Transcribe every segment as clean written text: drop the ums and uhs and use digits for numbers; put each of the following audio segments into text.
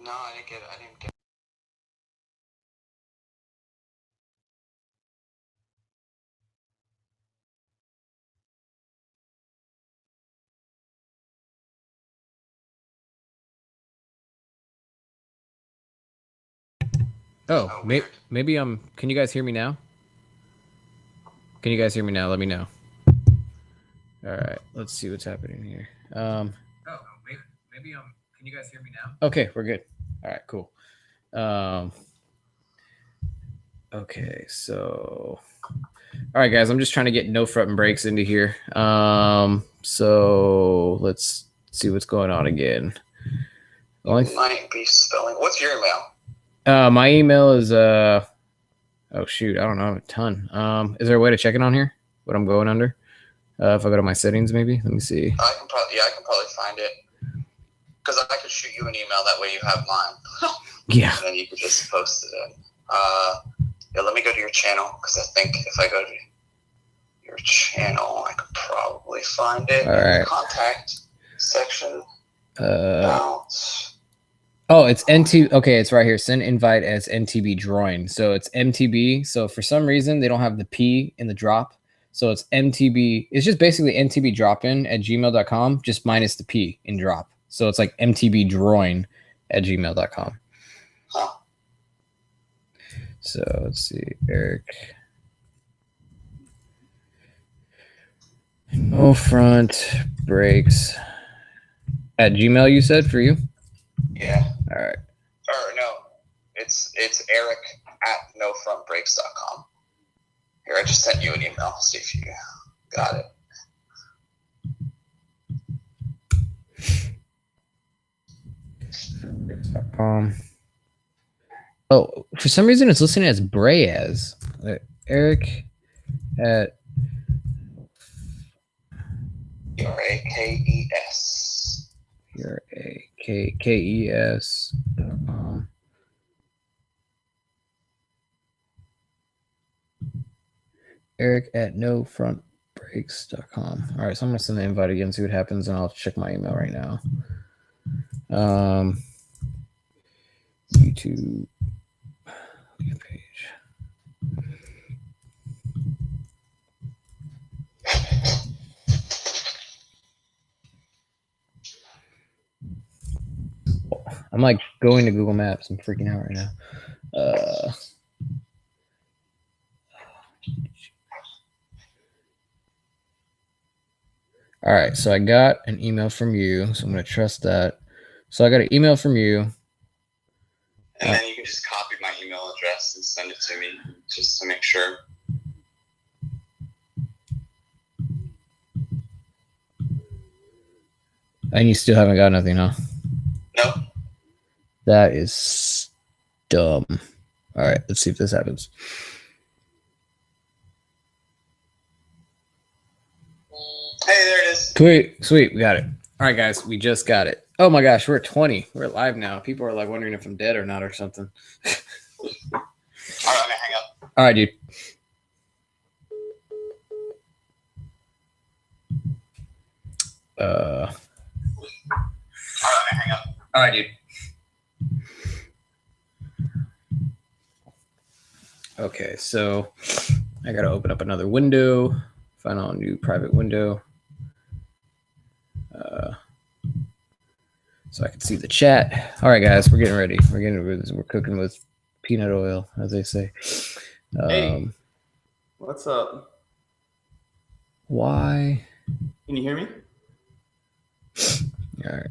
No, I didn't get it. I didn't get it. Oh, maybe I'm. Can you guys hear me now? Can you guys hear me now? Let me know. All right, let's see what's happening here. Oh, maybe I'm. Can you guys hear me now? Okay, we're good. All right, cool. Okay, so all right, guys, I'm just trying to get no front and brakes into here. So let's see what's going on again. Might be spelling. What's your email? My email is oh shoot, I don't know, a ton. Is there a way to check it on here? What I'm going under? If I go to my settings, maybe. Let me see. I can probably find it. Because I could shoot you an email. That way you have mine. Yeah. And then you could just post it in. Yeah, let me go to your channel because I think if I go to your channel, I could probably find it in the contact section. Oh, it's NT. Okay, it's right here. Send invite as MTBdropIN. So it's MTB. So for some reason they don't have the P in the drop. So it's MTB. It's just basically MTBdropIN at gmail.com, just minus the P in drop. So it's like MTBdropIN at gmail.com. Huh. So let's see, Eric. No front brakes at Gmail. You said for you? Yeah. All right. Or no, it's Eric at nofrontbrakes.com. Here, I just sent you an email. See if you got it. Oh, for some reason it's listening as Breyaz. Eric at Rakes. Rakes. Eric at nofrontbrakes.com. All right, so I'm gonna send the invite again, see what happens, and I'll check my email right now. YouTube page. I'm like going to Google Maps. I'm freaking out right now. All right, so I got an email from you, so I'm going to trust that. So I got an email from you. And then you can just copy my email address and send it to me just to make sure. And you still haven't got nothing, huh? Nope. That is dumb. All right, let's see if this happens. Hey, there it is. Sweet, we got it. All right, guys, we just got it. Oh my gosh, we're at 20. We're live now. People are like wondering if I'm dead or not or something. All right, I'm gonna hang up. All right, dude. All right, I'm gonna hang up. All right, dude. Okay, so I gotta open up another window, find a new private window, so I can see the chat. All right, guys, we're getting ready. We're cooking with peanut oil, as they say. Hey, what's up? Why? Can you hear me? All right.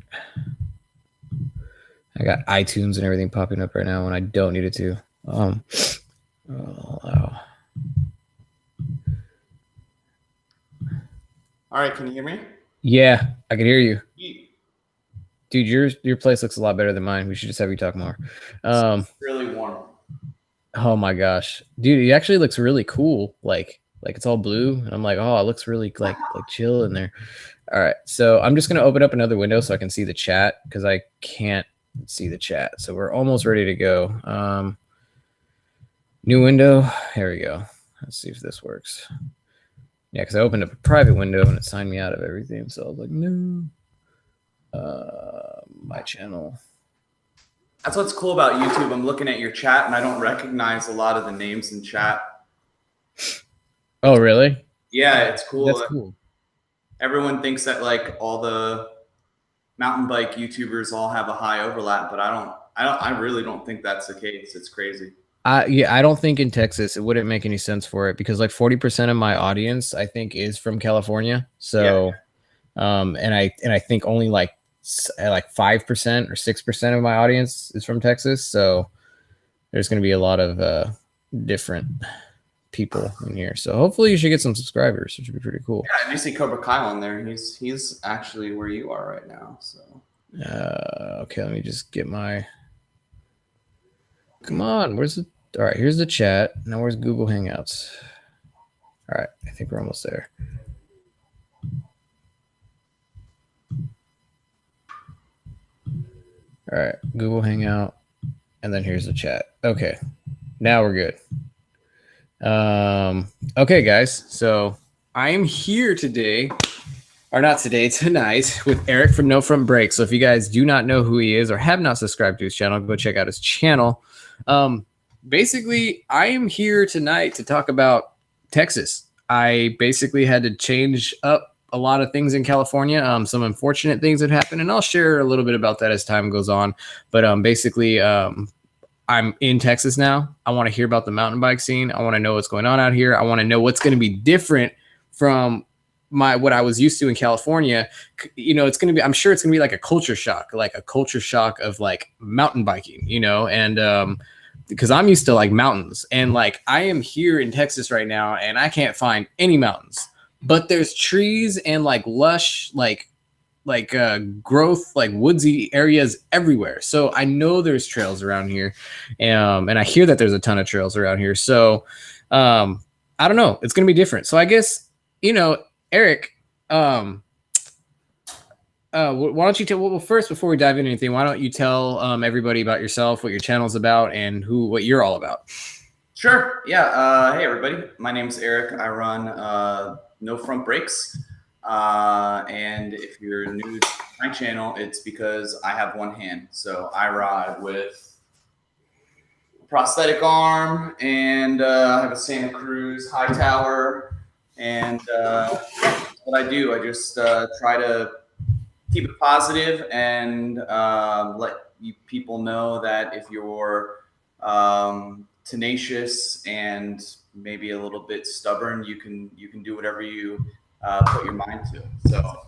I got iTunes and everything popping up right now when I don't need it to. Oh, wow. All right, can you hear me? Yeah, I can hear you. Dude, your place looks a lot better than mine. We should just have you talk more. It's really warm. Oh my gosh, dude, it actually looks really cool. Like it's all blue, and I'm like, oh, it looks really like chill in there. All right, so I'm just gonna open up another window so I can see the chat because I can't see the chat. So we're almost ready to go. New window. Here we go. Let's see if this works. Yeah, because I opened up a private window and it signed me out of everything. So I was like, no. My channel. That's what's cool about YouTube. I'm looking at your chat and I don't recognize a lot of the names in chat. Oh, really? Yeah, it's cool. That's cool. Everyone thinks that like all the mountain bike YouTubers all have a high overlap, but I really don't think that's the case. It's crazy. Yeah, I don't think in Texas it wouldn't make any sense for it because like 40% of my audience I think is from California. So and I think only like 5% or 6% of my audience is from Texas. So there's going to be a lot of different people in here. So hopefully you should get some subscribers, which would be pretty cool. Yeah, I see Cobra Kyle on there. He's actually where you are right now. So okay, let me just get my. Come on, where's the? All right, here's the chat. Now where's Google Hangouts? All right, I think we're almost there. All right, Google Hangout, and then here's the chat. Okay, now we're good. Okay, guys, so I am here today, or not today, tonight, with Eric from No Front Brakes. So if you guys do not know who he is or have not subscribed to his channel, go check out his channel. Basically, I am here tonight to talk about Texas. I basically had to change up a lot of things in California, some unfortunate things that happened, and I'll share a little bit about that as time goes on. But basically, I'm in Texas now. I want to hear about the mountain bike scene. I want to know what's going on out here. I want to know what's going to be different from what I was used to in California. You know, it's going to be, I'm sure it's going to be like a culture shock of like mountain biking, you know, and because I'm used to like mountains, and like I am here in Texas right now and I can't find any mountains, but there's trees and like lush, growth, like woodsy areas everywhere. So I know there's trails around here. And I hear that there's a ton of trails around here. So I don't know, it's going to be different. So I guess, you know, Eric, why don't you tell? Well, first, before we dive into anything, why don't you tell everybody about yourself, what your channel's about, and what you're all about? Sure. Yeah. Hey, everybody. My name's Eric. I run No Front Brakes. And if you're new to my channel, it's because I have one hand. So I ride with a prosthetic arm, and I have a Santa Cruz high tower. And that's what I do. I just try to keep it positive and let people know that if you're tenacious and maybe a little bit stubborn, you can do whatever you put your mind to. So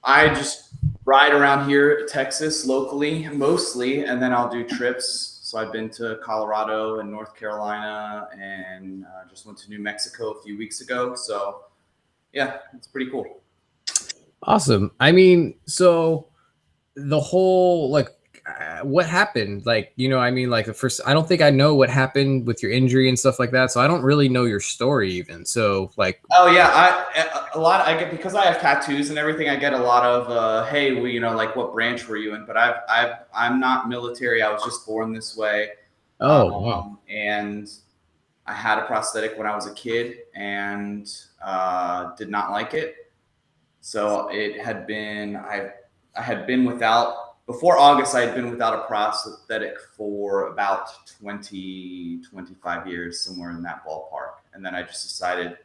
I just ride around here, Texas, locally mostly, and then I'll do trips. So I've been to Colorado and North Carolina, and just went to New Mexico a few weeks ago. So yeah, it's pretty cool. Awesome. I mean, so the whole, like, what happened? Like, you know, I mean, like the first, I don't think I know what happened with your injury and stuff like that. So I don't really know your story even. So like, oh yeah, I get, because I have tattoos and everything, I get a lot of, hey, well, you know, like what branch were you in? But I'm not military. I was just born this way. Oh, wow. And I had a prosthetic when I was a kid and did not like it. So it had been, I had been without, before August, I had been without a prosthetic for about 25 years, somewhere in that ballpark. And then I just decided if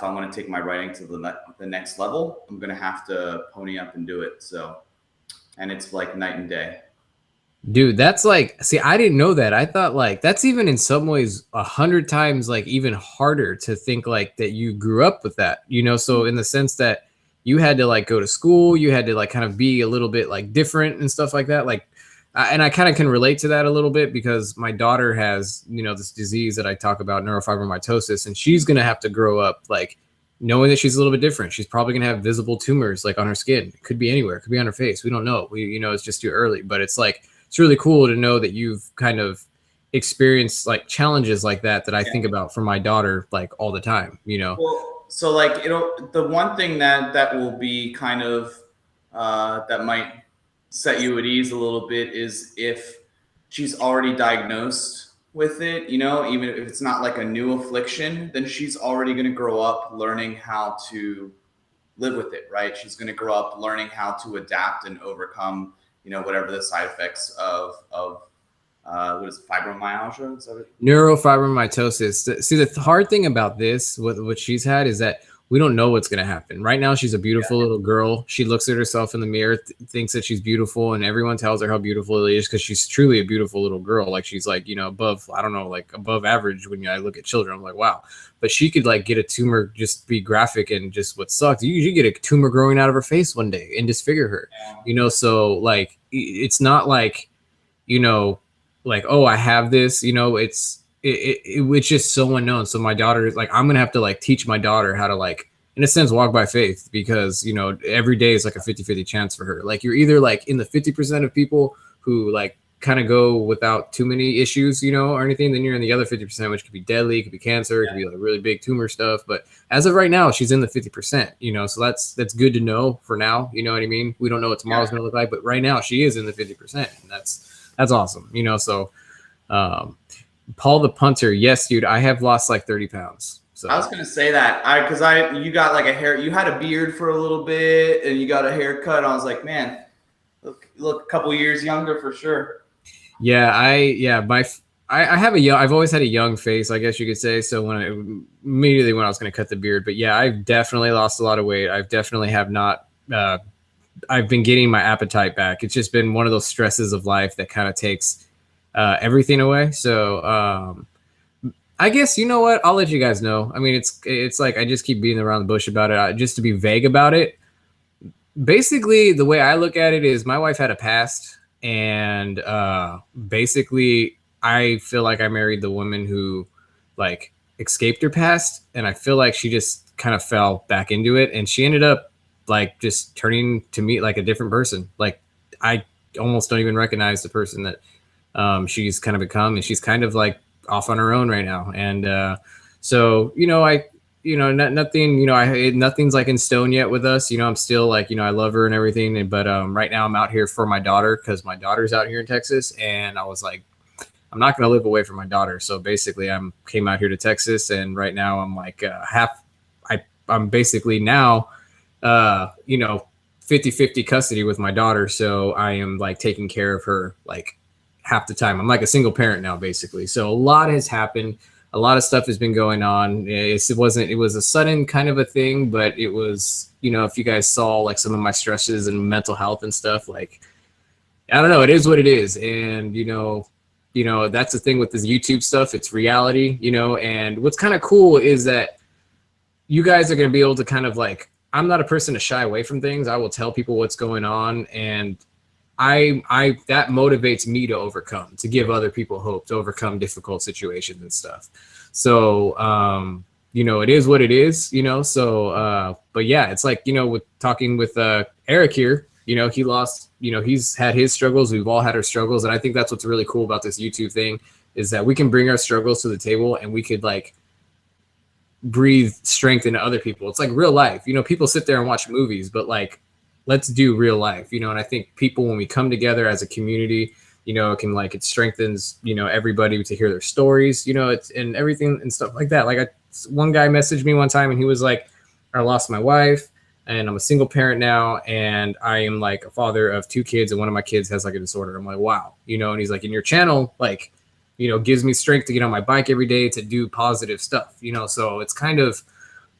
I want to take my riding to the next level, I'm going to have to pony up and do it. So, and it's like night and day. Dude, that's like, see, I didn't know that. I thought like that's even in some ways 100 times like even harder to think like that you grew up with that, you know? So in the sense that you had to like go to school, you had to like kind of be a little bit like different and stuff like that. Like, and I kind of can relate to that a little bit because my daughter has, you know, this disease that I talk about, neurofibromatosis, and she's going to have to grow up like knowing that she's a little bit different. She's probably going to have visible tumors like on her skin. It could be anywhere. It could be on her face. We don't know. You know, it's just too early, but it's like, it's really cool to know that you've kind of experienced like challenges like that I think about for my daughter like all the time, you know? Well, so like, the one thing that will be kind of, that might set you at ease a little bit is if she's already diagnosed with it, you know, even if it's not like a new affliction, then she's already going to grow up learning how to live with it, right? She's going to grow up learning how to adapt and overcome you know, whatever the side effects of what is it, fibromyalgia? Is that it? Neurofibromatosis. See, the hard thing about this, what she's had, is that we don't know what's going to happen. Right now, she's a beautiful little girl. She looks at herself in the mirror, thinks that she's beautiful, and everyone tells her how beautiful it is because she's truly a beautiful little girl. Like, she's like, you know, above, I don't know, like above average when I look at children. I'm like, wow. But she could like get a tumor, just be graphic, and just what sucks, you get a tumor growing out of her face one day and disfigure her, you know? So like, it's not like, you know, like, oh, I have this, you know, it's just so unknown. So my daughter, like, I'm going to have to like teach my daughter how to, like, in a sense, walk by faith, because, you know, every day is like a 50-50 chance for her. Like, you're either like in the 50% of people who like kind of go without too many issues, you know, or anything, then you're in the other 50%, which could be deadly, it could be cancer, it could be like really big tumor stuff. But as of right now, she's in the 50%, you know, so that's good to know for now. You know what I mean? We don't know what tomorrow's going to look like, but right now she is in the 50%, and that's awesome, you know. So Paul the punter, yes, dude, I have lost like 30 pounds. So I was gonna say that you got like a hair, you had a beard for a little bit, and you got a haircut. I was like, man, look a couple years younger for sure. Yeah, I have I've always had a young face, I guess you could say. So immediately when I was going to cut the beard, but yeah, I've definitely lost a lot of weight. I've definitely have not. I've been getting my appetite back. It's just been one of those stresses of life that kind of takes everything away. So I guess, you know what? I'll let you guys know. I mean, it's like I just keep beating around the bush about it, just to be vague about it. Basically, the way I look at it is my wife had a past, and basically I feel like I married the woman who like escaped her past, and I feel like she just kind of fell back into it, and she ended up like just turning to me like a different person. Like, I almost don't even recognize the person that she's kind of become, and she's kind of like off on her own right now. And so, you know, nothing, you know, nothing's like in stone yet with us. You know, I'm still like, you know, I love her and everything. But right now I'm out here for my daughter, because my daughter's out here in Texas, and I was like, I'm not going to live away from my daughter. So basically came out here to Texas, and right now I'm like I'm basically now, you know, 50-50 custody with my daughter. So I am like taking care of her like half the time. I'm like a single parent now, basically. So a lot has happened. A lot of stuff has been going on. It was a sudden kind of a thing, but it was, you know, if you guys saw like some of my stresses and mental health and stuff, like, I don't know, it is what it is. And, you know, that's the thing with this YouTube stuff. It's reality, you know, and what's kind of cool is that you guys are going to be able to kind of like, I'm not a person to shy away from things. I will tell people what's going on, and I that motivates me to overcome, to give other people hope, to overcome difficult situations and stuff. So you know, it is what it is, you know. So but yeah, it's like, you know, with talking with Eric here, you know, he lost, you know, he's had his struggles, we've all had our struggles, and I think that's what's really cool about this YouTube thing, is that we can bring our struggles to the table, and we could like breathe strength into other people. It's like real life, you know. People sit there and watch movies, but like, let's do real life, you know. And I think people, when we come together as a community, you know, it strengthens, you know, everybody to hear their stories, you know, it's and everything and stuff like that. Like, one guy messaged me one time, and he was like, I lost my wife, and I'm a single parent now, and I am like a father of 2 kids, and one of my kids has like a disorder. I'm like, wow, you know. And he's like, in your channel, like, you know, gives me strength to get on my bike every day, to do positive stuff, you know. So it's kind of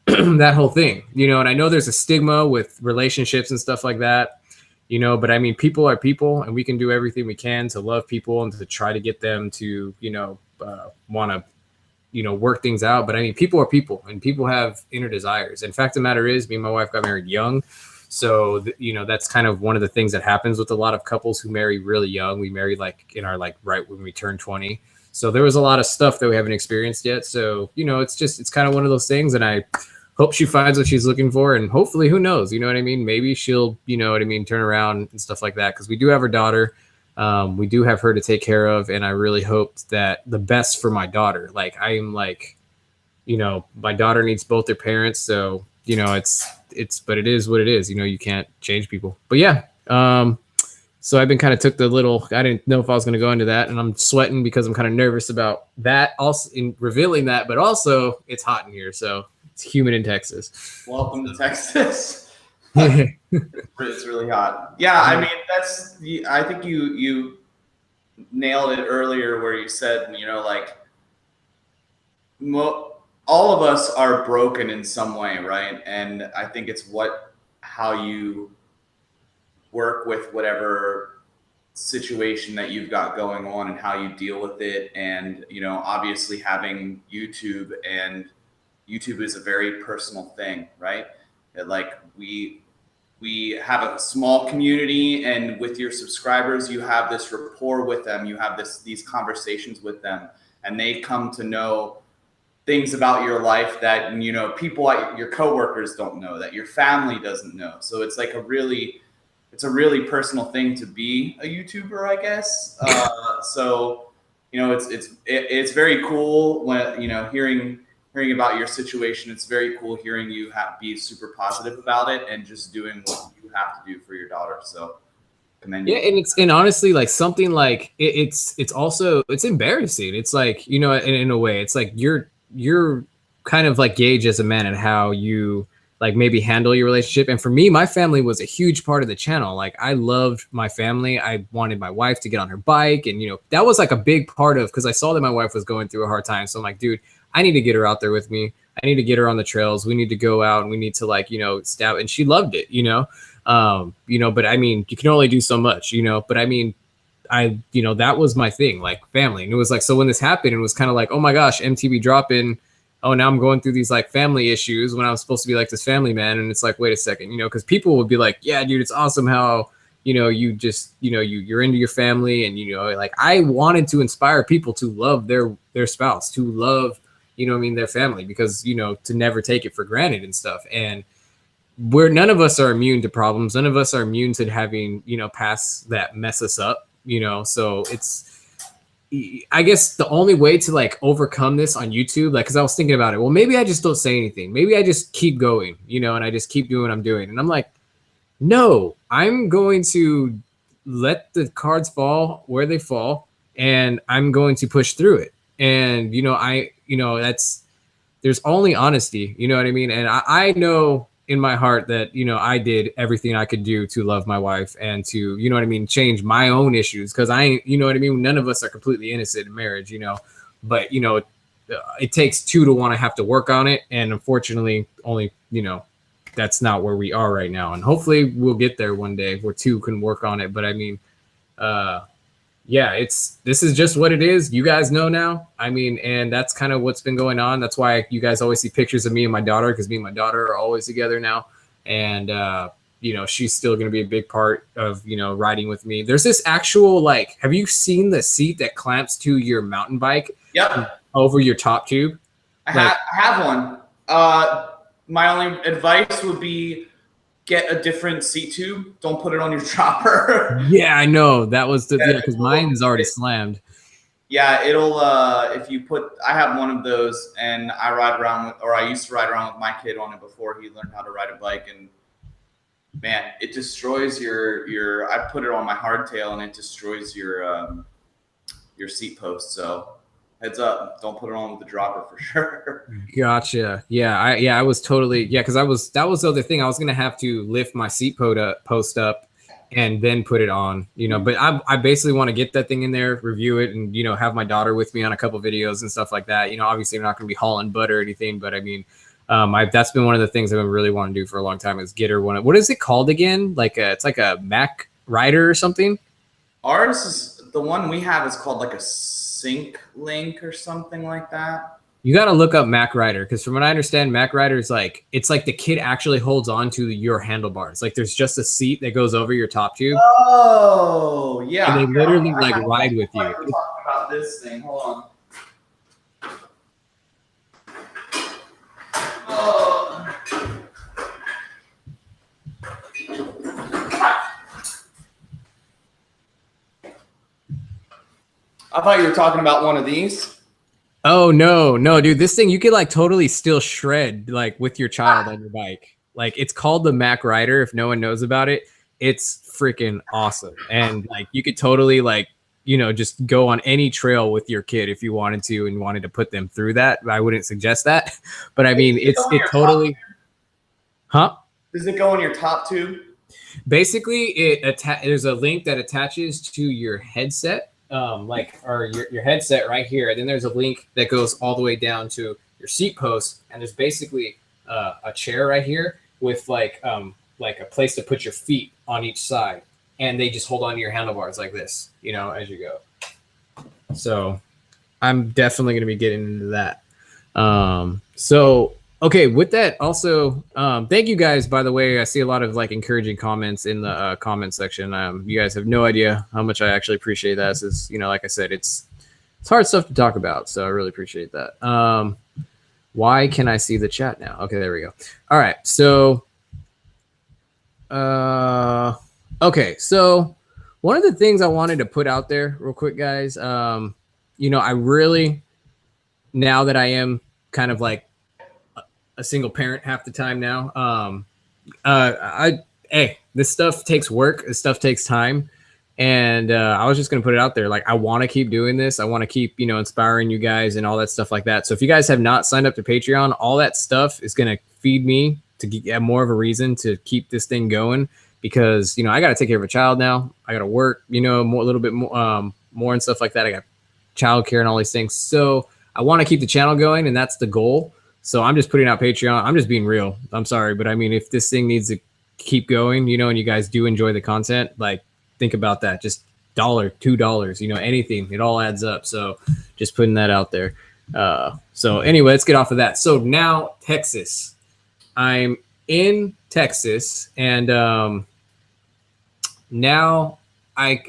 that whole thing, you know. And I know there's a stigma with relationships and stuff like that, you know, but I mean, people are people, and we can do everything we can to love people and to try to get them to, you know, want to, you know, work things out. But I mean, people are people, and people have inner desires. In fact, the matter is, me and my wife got married young. So, you know, that's kind of one of the things that happens with a lot of couples who marry really young. We married like in our, like, right when we turned 20. So there was a lot of stuff that we haven't experienced yet. So, you know, it's kind of one of those things. And I hope she finds what she's looking for. And hopefully, who knows, you know what I mean? Maybe she'll, you know what I mean, turn around and stuff like that. Because we do have our daughter. We do have her to take care of. And I really hope that the best for my daughter. Like, I am like, you know, my daughter needs both their parents. So, you know, but it is what it is. You know, you can't change people. But yeah, so I've been kind of I didn't know if I was going to go into that, and I'm sweating because I'm kind of nervous about that, also in revealing that, but also it's hot in here. So it's humid in Texas. Welcome to Texas. It's really hot. Yeah, I mean, I think you nailed it earlier where you said, you know, like all of us are broken in some way, right? And I think it's how you work with whatever situation that you've got going on and how you deal with it. And, you know, obviously having YouTube is a very personal thing, right? Like we have a small community, and with your subscribers, you have this rapport with them. You have these conversations with them, and they come to know things about your life that, you know, people like your coworkers don't know, that your family doesn't know. So it's like it's a really personal thing to be a YouTuber, I guess. So, you know, it's very cool when, you know, hearing about your situation. It's very cool hearing you be super positive about it and just doing what you have to do for your daughter. So commend you. Yeah, and honestly, like something like it's embarrassing. It's like, you know, in a way, it's like you're kind of like gauge as a man and how you like maybe handle your relationship. And for me, my family was a huge part of the channel. Like I loved my family. I wanted my wife to get on her bike, and you know, that was like a big part of, because I saw that my wife was going through a hard time. So I'm like, dude, I need to get her out there with me. I need to get her on the trails. We need to go out and we need to, like, you know, stab. And she loved it, you know, but I mean, you can only do so much, you know, but I mean, you know, that was my thing, like family. And it was like, so when this happened, it was kind of like, oh my gosh, MTBdropIN. Oh, now I'm going through these like family issues when I was supposed to be like this family man. And it's like, wait a second, you know, because people would be like, yeah, dude, it's awesome how, you know, you just, you know, you're into your family. And, you know, like I wanted to inspire people to love their spouse, to love, you know what I mean, their family, because, you know, to never take it for granted and stuff. And none of us are immune to problems. None of us are immune to having, you know, past that mess us up, you know. So I guess the only way to like overcome this on YouTube, like, cause I was thinking about it. Well, maybe I just don't say anything. Maybe I just keep going, you know, and I just keep doing what I'm doing. And I'm like, no, I'm going to let the cards fall where they fall, and I'm going to push through it. And, you know, there's only honesty, you know what I mean? And I know in my heart that, you know, I did everything I could do to love my wife and to, you know what I mean, change my own issues. Cause you know what I mean? None of us are completely innocent in marriage, you know, but you know, it takes two to want to have to work on it. And unfortunately only, you know, that's not where we are right now. And hopefully we'll get there one day where two can work on it. But I mean, yeah, this is just what it is. You guys know now. I mean, and that's kind of what's been going on. That's why you guys always see pictures of me and my daughter, because me and my daughter are always together now. And, you know, she's still going to be a big part of, you know, riding with me. There's this actual, like, have you seen the seat that clamps to your mountain bike? Yep. Over your top tube? I have one. My only advice would be get a different seat tube. Don't put it on your chopper. Yeah, I know. That was because mine is already slammed. Yeah, it'll, if you I have one of those, and I ride around with, or I used to ride around with my kid on it before he learned how to ride a bike. And man, it destroys I put it on my hardtail and it destroys your seat post. So heads up, don't put it on with the dropper for sure. Gotcha. Yeah, I was totally, because that was the other thing. I was gonna have to lift my seat post up and then put it on, you know. But I basically want to get that thing in there, review it, and, you know, have my daughter with me on a couple videos and stuff like that. You know, obviously I'm not gonna be hauling butt or anything, but I mean, that's been one of the things I've been really wanting to do for a long time, is get her one. What is it called again? Like it's like a Mac Rider or something. Ours is, the one we have is called like a Sync Link or something like that. You got to look up Mac Rider, because from what I understand, Mac Rider is like, it's like the kid actually holds on to your handlebars. Like there's just a seat that goes over your top tube. Oh, yeah. And they literally like ride with you. We're talking about this thing. Hold on. Oh. I thought you were talking about one of these. Oh, no, dude. This thing, you could like totally still shred like with your child on your bike. Like it's called the Mac Rider. If no one knows about it, it's freaking awesome. And like you could totally like, you know, just go on any trail with your kid if you wanted to and wanted to put them through that. I wouldn't suggest that. But I mean, it totally. Huh? Does it go on your top tube? Basically, there's a link that attaches to your headset, or your headset right here. And then there's a link that goes all the way down to your seat post. And there's basically a chair right here with like a place to put your feet on each side. And they just hold on to your handlebars like this, as you go. So I'm definitely going to be getting into that. Okay, with that also, thank you guys, by the way. I see a lot of like encouraging comments in the comment section. You guys have no idea how much I actually appreciate that. It's, like I said, it's hard stuff to talk about. So I really appreciate that. Why can I see the chat now? Okay, there we go. All right. So, okay. So one of the things I wanted to put out there real quick, guys, I really, now that I am kind of like a single parent half the time now, this stuff takes work. This stuff takes time. And I was just going to put it out there. Like, I want to keep doing this. I want to keep, inspiring you guys and all that stuff like that. So if you guys have not signed up to Patreon, all that stuff is going to feed me to get more of a reason to keep this thing going, because, I got to take care of a child now. I got to work, a little bit more and stuff like that. I got childcare and all these things. So I want to keep the channel going, and that's the goal. So I'm just putting out Patreon. I'm just being real. I'm sorry. But I mean, if this thing needs to keep going, and you guys do enjoy the content, like, think about that. Just $1, $2, anything. It all adds up. So just putting that out there. So anyway, let's get off of that. So now Texas. I'm in Texas, and so I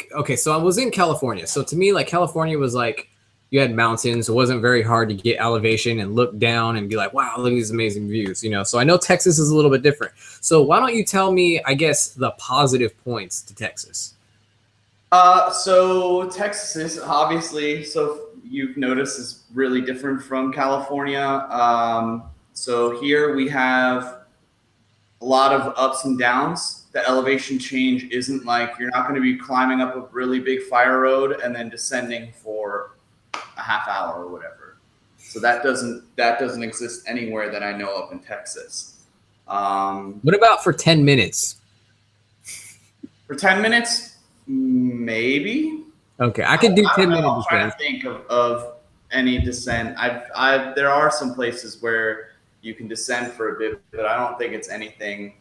was in California. So to me, like, California was like, you had mountains. It wasn't very hard to get elevation and look down and be like, wow, look at these amazing views, So I know Texas is a little bit different. So why don't you tell me, I guess, the positive points to Texas? So Texas, obviously, so you've noticed, is really different from California. So here we have a lot of ups and downs. The elevation change isn't like, you're not going to be climbing up a really big fire road and then descending for a half hour or whatever. So that doesn't exist anywhere that I know of in Texas. What about for 10 minutes? For 10 minutes, maybe. Okay, I could do 10 minutes. I'm trying to think of any descent. There are some places where you can descend for a bit, but I don't think it's anything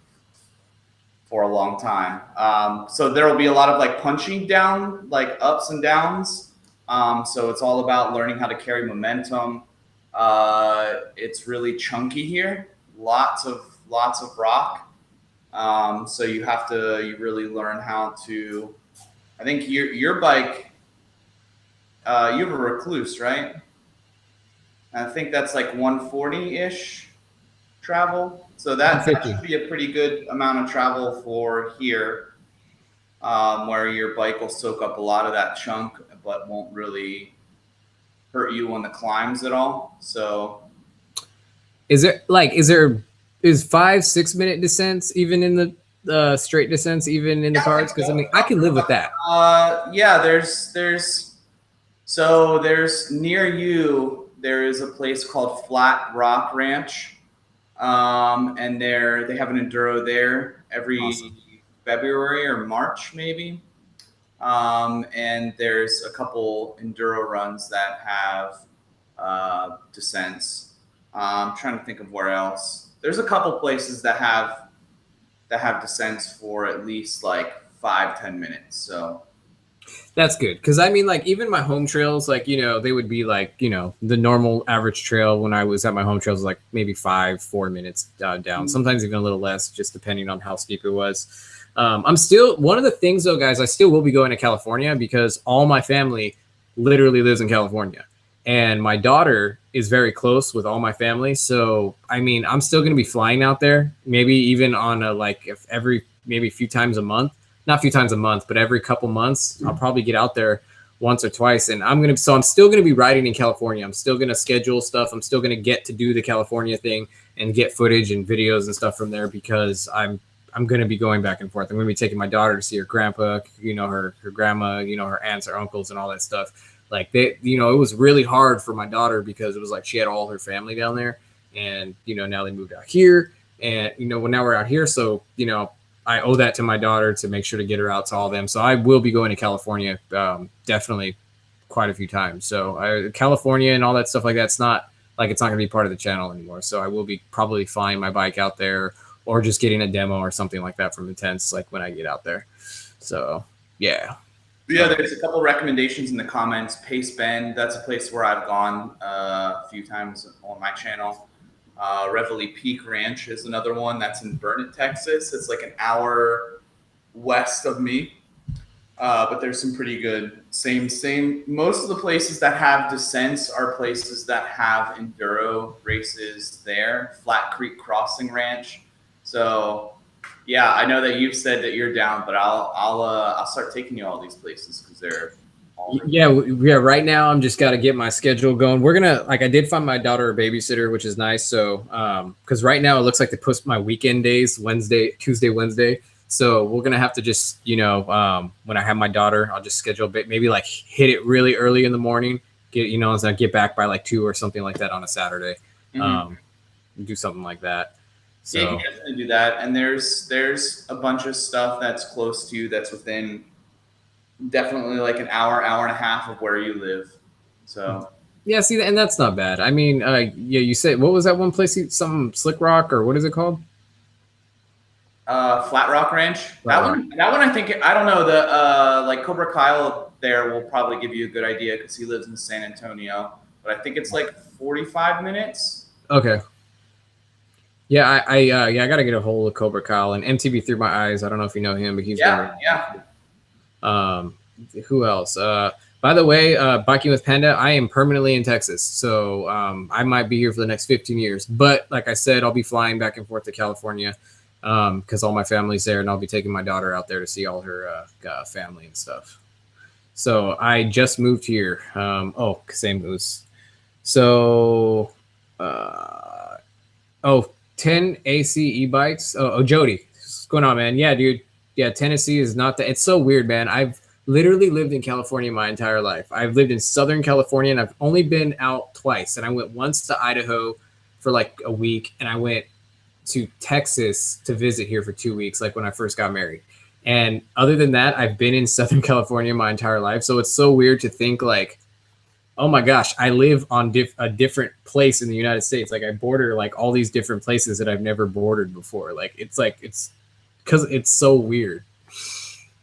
for a long time. So there will be a lot of like punching down, like ups and downs. So it's all about learning how to carry momentum. It's really chunky here, lots of rock. So you really learn how to, I think your bike, you have a Recluse, right? I think that's like 140-ish travel. So that should be a pretty good amount of travel for here, where your bike will soak up a lot of that chunk, but won't really hurt you on the climbs at all. So is 5-6 minute descents even in the straight descents, even in the cards? Because I mean, I can live with that. Yeah, there's near you, there is a place called Flat Rock Ranch. And they have an enduro there every February or March, maybe. And there's a couple enduro runs that have descents. I'm trying to think of where else. There's a couple places that have descents for at least like 5-10 minutes. So that's good, because I mean, like, even my home trails, like, they would be like, the normal average trail when I was at my home trails was like maybe 4 minutes down, sometimes even a little less, just depending on how steep it was. I'm still, one of the things though, guys, I still will be going to California because all my family literally lives in California, and my daughter is very close with all my family. So, I mean, I'm still going to be flying out there, maybe even on maybe a few times a month. Not a few times a month, but every couple months, I'll probably get out there once or twice. And I'm still going to be riding in California. I'm still going to schedule stuff. I'm still going to get to do the California thing and get footage and videos and stuff from there, because I'm going to be going back and forth. I'm going to be taking my daughter to see her grandpa, her grandma, her aunts, her uncles, and all that stuff. Like, it was really hard for my daughter because it was like she had all her family down there, and, now they moved out here. And, well, now we're out here. So, I owe that to my daughter to make sure to get her out to all of them. So I will be going to California definitely quite a few times. So California and all that stuff like that, it's not going to be part of the channel anymore. So I will be probably flying my bike out there or just getting a demo or something like that from the tents, like when I get out there. So, yeah. Yeah, there's a couple recommendations in the comments. Pace Bend, that's a place where I've gone a few times on my channel. Reveille Peak Ranch is another one that's in Burnet, Texas. It's like an hour west of me, but there's some pretty good. Same. Most of the places that have descents are places that have enduro races there. Flat Creek Crossing Ranch. So. Yeah, I know that you've said that you're down, but I'll start taking you all these places because they're all yeah. Right now, I'm just got to get my schedule going. We're gonna I did find my daughter a babysitter, which is nice. So because right now it looks like they put my weekend days Tuesday, Wednesday. So we're gonna have to just when I have my daughter, I'll just schedule maybe like hit it really early in the morning. As I get back by like 2 or something like that on a Saturday. Do something like that. So, yeah, you can definitely do that. And there's a bunch of stuff that's close to you that's within definitely like an hour and a half of where you live. So yeah, see, and that's not bad. I mean, you said, what was that one place? Some Slick Rock, or what is it called? Flat Rock Ranch. That one, I think, I don't know, the like Cobra Kyle there will probably give you a good idea because he lives in San Antonio, but I think it's like 45 minutes. Okay. Yeah, I got to get a hold of Cobra Kyle and MTB Through My Eyes. I don't know if you know him, but he's who else? By the way, Biking with Panda, I am permanently in Texas, so I might be here for the next 15 years. But like I said, I'll be flying back and forth to California because all my family's there, and I'll be taking my daughter out there to see all her family and stuff. So I just moved here. Same moves. So 10 AC e-bikes. Jody, what's going on, man? Yeah, dude. Yeah, Tennessee is not that. It's so weird, man. I've literally lived in California my entire life. I've lived in Southern California, and I've only been out twice. And I went once to Idaho for like a week, and I went to Texas to visit here for 2 weeks, like when I first got married. And other than that, I've been in Southern California my entire life. So it's so weird to think like, oh my gosh, I live on a different place in the United States. Like I border like all these different places that I've never bordered before. It's because it's so weird.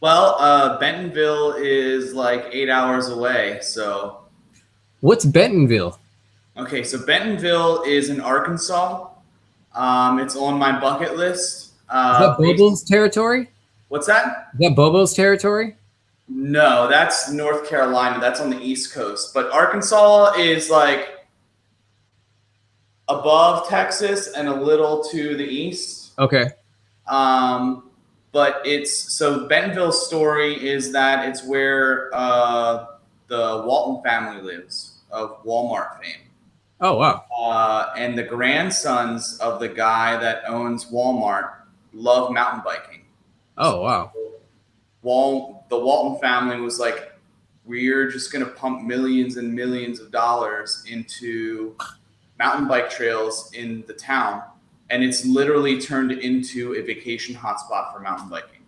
Well, Bentonville is like 8 hours away. So what's Bentonville? Okay, so Bentonville is in Arkansas. It's on my bucket list. Is that Bobo's territory? What's that? Is that Bobo's territory? No, that's North Carolina. That's on the East Coast. But Arkansas is like above Texas and a little to the east. Okay. But so Bentonville's story is that it's where the Walton family lives, of Walmart fame. Oh, wow. And the grandsons of the guy that owns Walmart love mountain biking. Oh, wow. The Walton family was like, we're just going to pump millions and millions of dollars into mountain bike trails in the town. And it's literally turned into a vacation hotspot for mountain biking.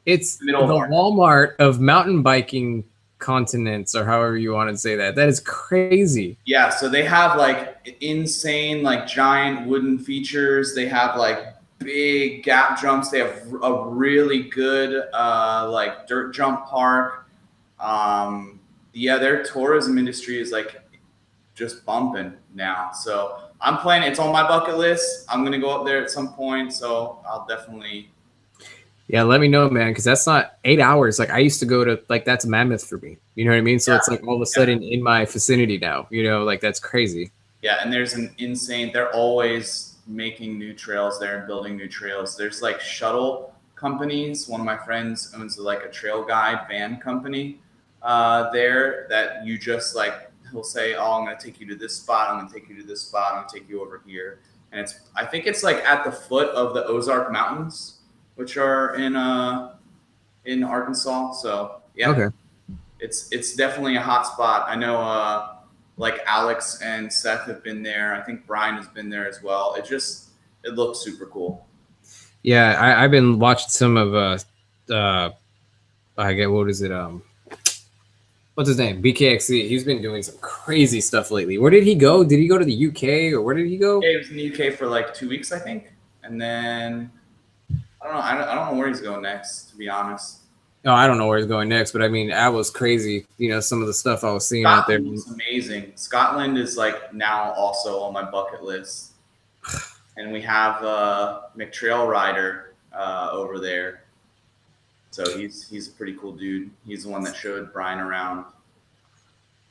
It's the Walmart of mountain biking continents, or however you want to say that. That is crazy. Yeah, so they have like insane, like giant wooden features. They have like big gap jumps. They have a really good like dirt jump park. Yeah, their tourism industry is like just bumping now. So I'm planning. It's on my bucket list. I'm gonna go up there at some point. So I'll definitely. Yeah, let me know, man, because that's not 8 hours. Like I used to go to, like that's Mammoth for me. You know what I mean? So it's like all of a sudden in my vicinity now. Like that's crazy. Yeah, and there's an insane. They're always making new trails there and building new trails. There's like shuttle companies. One of my friends owns like a trail guide van company there that you just like, he'll say, oh, I'm going to take you to this spot. I'm going to take you to this spot. I'm going to take you over here. And I think it's like at the foot of the Ozark Mountains, which are in Arkansas. So yeah, okay. It's definitely a hot spot. I know like Alex and Seth have been there. I think Brian has been there as well. it looks super cool. Yeah, I've been watching some of I get what is it what's his name, BKXC. He's been doing some crazy stuff lately. Where did he go? Did he go to the UK or where did he go? Yeah, he was in the UK for like 2 weeks, I think, and then I don't know. I don't know where he's going next, to be honest. No, I don't know where he's going next, but I mean, that was crazy. You know, some of the stuff I was seeing out there. Scotland was amazing. Scotland is like now also on my bucket list, and we have McTrail Rider over there. So he's a pretty cool dude. He's the one that showed Brian around.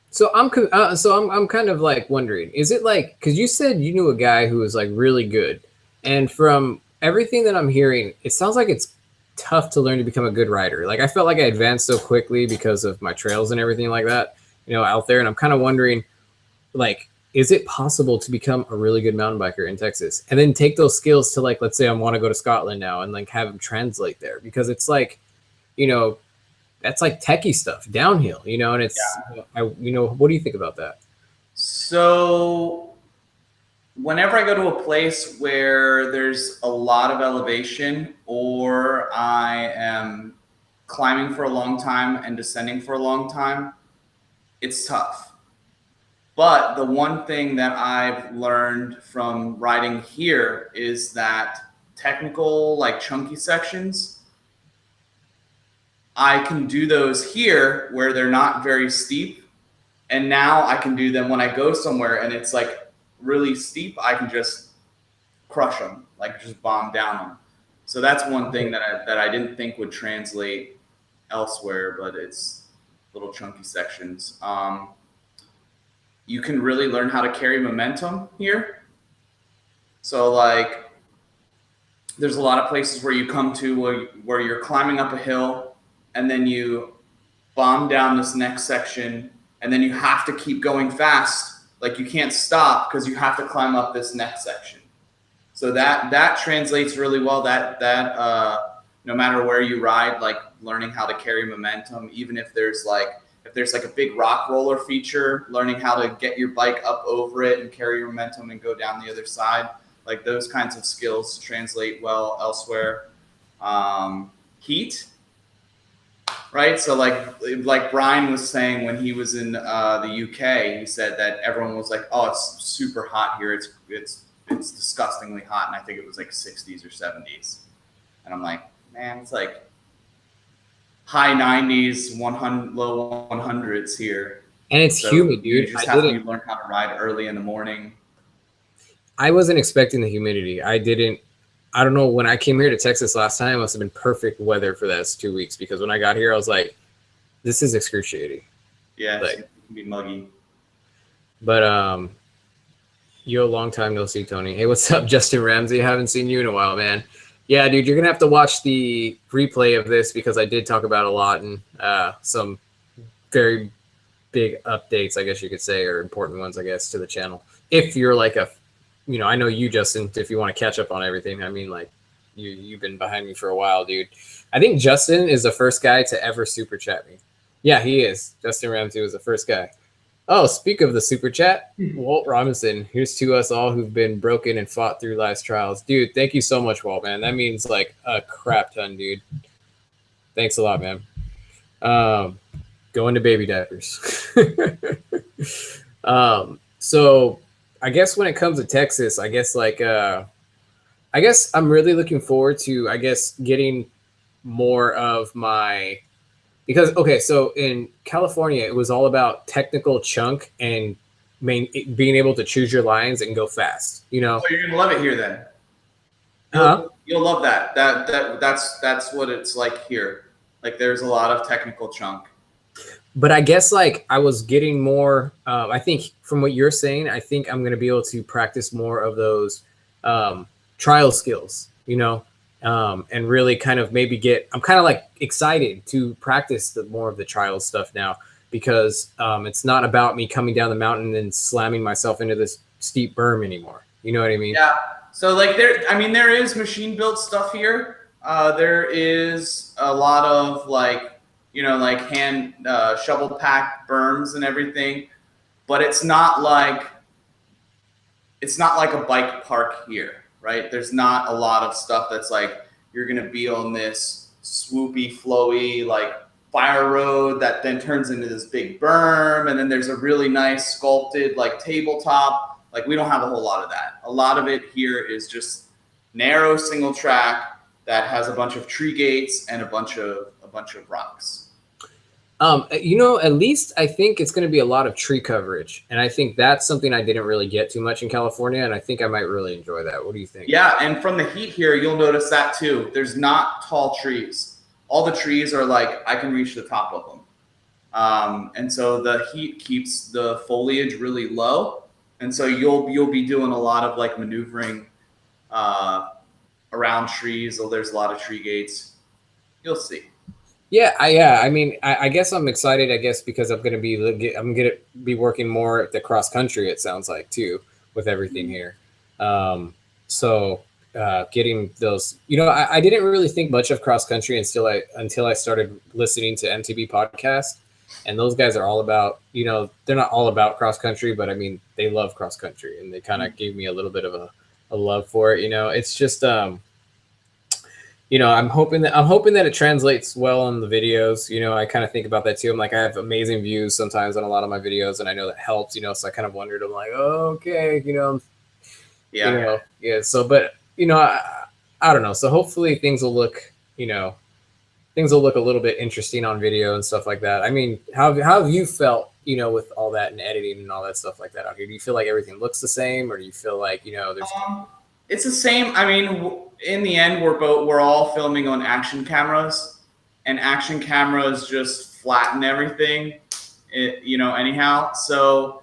So I'm kind of like wondering, is it like, because you said you knew a guy who was like really good, and from everything that I'm hearing, it sounds like it's tough to learn to become a good rider. Like I felt like I advanced so quickly because of my trails and everything like that, you know, out there. And I'm kind of wondering, like, is it possible to become a really good mountain biker in Texas and then take those skills to, like, let's say I want to go to Scotland now and like have them translate there, because it's like, you know, that's like techie stuff downhill, you know, and it's, you know, what do you think about that? So whenever I go to a place where there's a lot of elevation or I am climbing for a long time and descending for a long time, it's tough. But the one thing that I've learned from riding here is that technical, like chunky sections, I can do those here where they're not very steep. And now I can do them when I go somewhere and it's like really steep, I can just crush them, like just bomb down them. So that's one thing that I didn't think would translate elsewhere, but it's little chunky sections. You can really learn how to carry momentum here. So like there's a lot of places where you come to where you're climbing up a hill and then you bomb down this next section and then you have to keep going fast. Like you can't stop because you have to climb up this next section. So that translates really well. That no matter where you ride, like learning how to carry momentum, even if there's like a big rock roller feature, learning how to get your bike up over it and carry your momentum and go down the other side, like those kinds of skills translate well elsewhere. Heat. Right, so like Brian was saying when he was in the UK, he said that everyone was like, "Oh, it's super hot here. It's disgustingly hot," and I think it was like 60s or 70s. And I'm like, man, it's like high 90s, 100, low 100s here, and it's so humid, dude. You just have to learn how to ride early in the morning. I wasn't expecting the humidity. I don't know, when I came here to Texas last time, it must have been perfect weather for that 2 weeks, because when I got here, I was like, this is excruciating. Yeah, like, it can be muggy. But yo, long time no see, Tony. Hey, what's up, Justin Ramsey? Haven't seen you in a while, man. Yeah, dude, you're gonna have to watch the replay of this because I did talk about a lot and some very big updates, I guess you could say, or important ones, I guess, to the channel. If you're like you know, I know you, Justin, if you want to catch up on everything. I mean, like, you've been behind me for a while, dude. I think Justin is the first guy to ever super chat me. Yeah, he is. Justin Ramsey was the first guy. Oh, speak of the super chat, Walt Robinson, here's to us all who've been broken and fought through life's trials. Dude, thank you so much, Walt, man. That means like a crap ton, dude. Thanks a lot, man. Go into baby diapers. So I guess when it comes to Texas, I guess I'm really looking forward to, I guess, getting more of my, because, okay, so in California, it was all about technical chunk and being able to choose your lines and go fast, you know? Oh, you're gonna love it here then. You'll love that. That's what it's like here. Like there's a lot of technical chunk. But I guess like I was getting more, I think from what you're saying, I think I'm going to be able to practice more of those trial skills, you know, and really kind of maybe I'm kind of like excited to practice more of the trial stuff now, because it's not about me coming down the mountain and slamming myself into this steep berm anymore. You know what I mean? Yeah. So like there is machine built stuff here. There is a lot of like, you know, like hand shovel packed berms and everything, but it's not like a bike park here, right? There's not a lot of stuff that's like you're gonna be on this swoopy, flowy, like fire road that then turns into this big berm, and then there's a really nice sculpted like tabletop. Like we don't have a whole lot of that. A lot of it here is just narrow single track that has a bunch of tree gates and a bunch of rocks. You know, at least I think it's going to be a lot of tree coverage, and I think that's something I didn't really get too much in California, and I think I might really enjoy that. What do you think? Yeah, and from the heat here, you'll notice that too. There's not tall trees. All the trees are like I can reach the top of them, and so the heat keeps the foliage really low, and so you'll be doing a lot of like maneuvering around trees. So there's a lot of tree gates. You'll see. Yeah, I mean, I guess I'm excited. I guess because I'm gonna be working more at the cross country. It sounds like too with everything here. So getting those, you know, I didn't really think much of cross country until I started listening to MTB podcast, and those guys are all about, you know, they're not all about cross country, but I mean they love cross country, and they kind of gave me a little bit of a love for it. You know, it's just you know, I'm hoping that it translates well on the videos. You know, I kind of think about that too. I'm like, I have amazing views sometimes on a lot of my videos, and I know that helps, you know, so I kind of wondered, I'm like, oh, okay, you know. Yeah. You know, yeah. So, but, you know, I don't know. So hopefully things will look a little bit interesting on video and stuff like that. I mean, how have you felt, you know, with all that and editing and all that stuff like that out here? Do you feel like everything looks the same, or do you feel like, you know, there's... It's the same. I mean, in the end, we're all filming on action cameras, and action cameras just flatten everything, you know, anyhow. So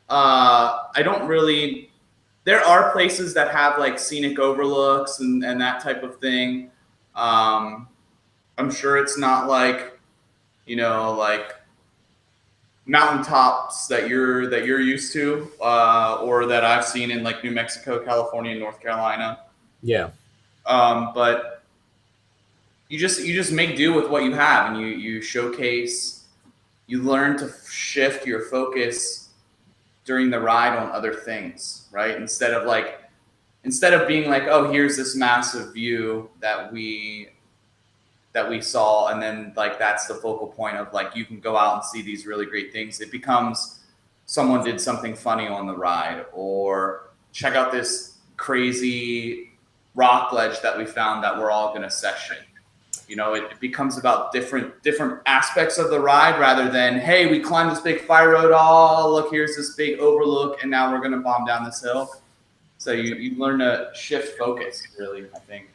I don't really, there are places that have like scenic overlooks and that type of thing. I'm sure it's not like, you know, like mountaintops that you're used to, or that I've seen in like New Mexico, California, North Carolina. Yeah. But you just make do with what you have, and you showcase, you learn to shift your focus during the ride on other things, right? Instead of being like, oh, here's this massive view that we saw, and then like that's the focal point of like you can go out and see these really great things. It becomes someone did something funny on the ride, or check out this crazy rock ledge that we found that we're all going to section. You know, it becomes about different aspects of the ride, rather than, hey, we climbed this big fire road, oh look, here's this big overlook, and now we're going to bomb down this hill. So you learn to shift focus, really, I think.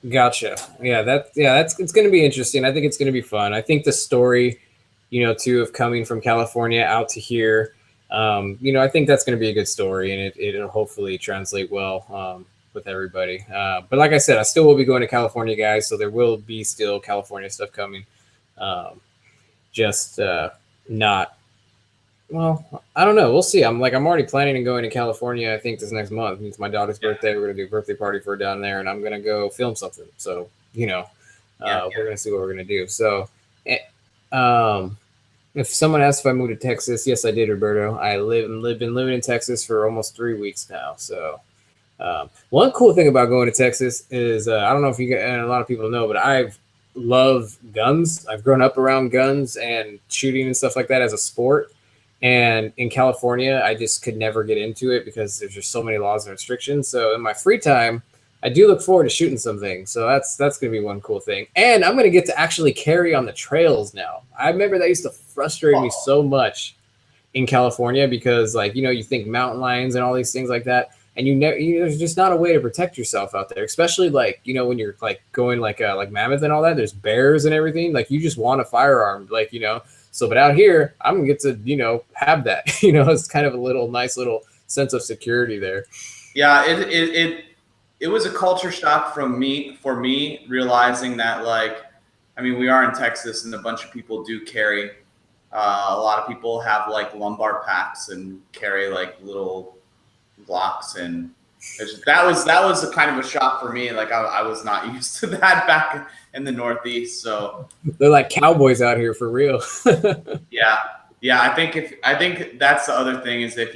Gotcha. Yeah, it's going to be interesting. I think it's going to be fun. I think the story, you know, too, of coming from California out to here, you know, I think that's going to be a good story, and it'll hopefully translate well with everybody. But like I said, I still will be going to California, guys, so there will be still California stuff coming. Just not. Well, I don't know. We'll see. I'm already planning on going to California. I think this next month. It's my daughter's birthday. We're gonna do a birthday party for her down there, and I'm gonna go film something. So, you know, we're gonna see what we're gonna do. So, if someone asked if I moved to Texas, yes, I did, Roberto. I been living in Texas for almost 3 weeks now. So, one cool thing about going to Texas is I don't know if you and a lot of people know, but I've loved guns. I've grown up around guns and shooting and stuff like that as a sport. And in California, I just could never get into it because there's just so many laws and restrictions. So in my free time, I do look forward to shooting something. So that's going to be one cool thing. And I'm going to get to actually carry on the trails now. I remember that used to frustrate me so much in California because, like, you know, you think mountain lions and all these things like that. And there's just not a way to protect yourself out there, especially like, you know, when you're like going like mammoth and all that, there's bears and everything. Like you just want a firearm, like, you know. So, but out here, I'm gonna get to, you know, have that. You know, it's kind of a nice little sense of security there. Yeah, it was a culture shock for me realizing that, like, I mean, we are in Texas, and a bunch of people do carry. A lot of people have like lumbar packs and carry like little Glocks, and that was a kind of a shock for me. Like I was not used to that back in the Northeast. So they're like cowboys out here for real. Yeah. I think that's the other thing is if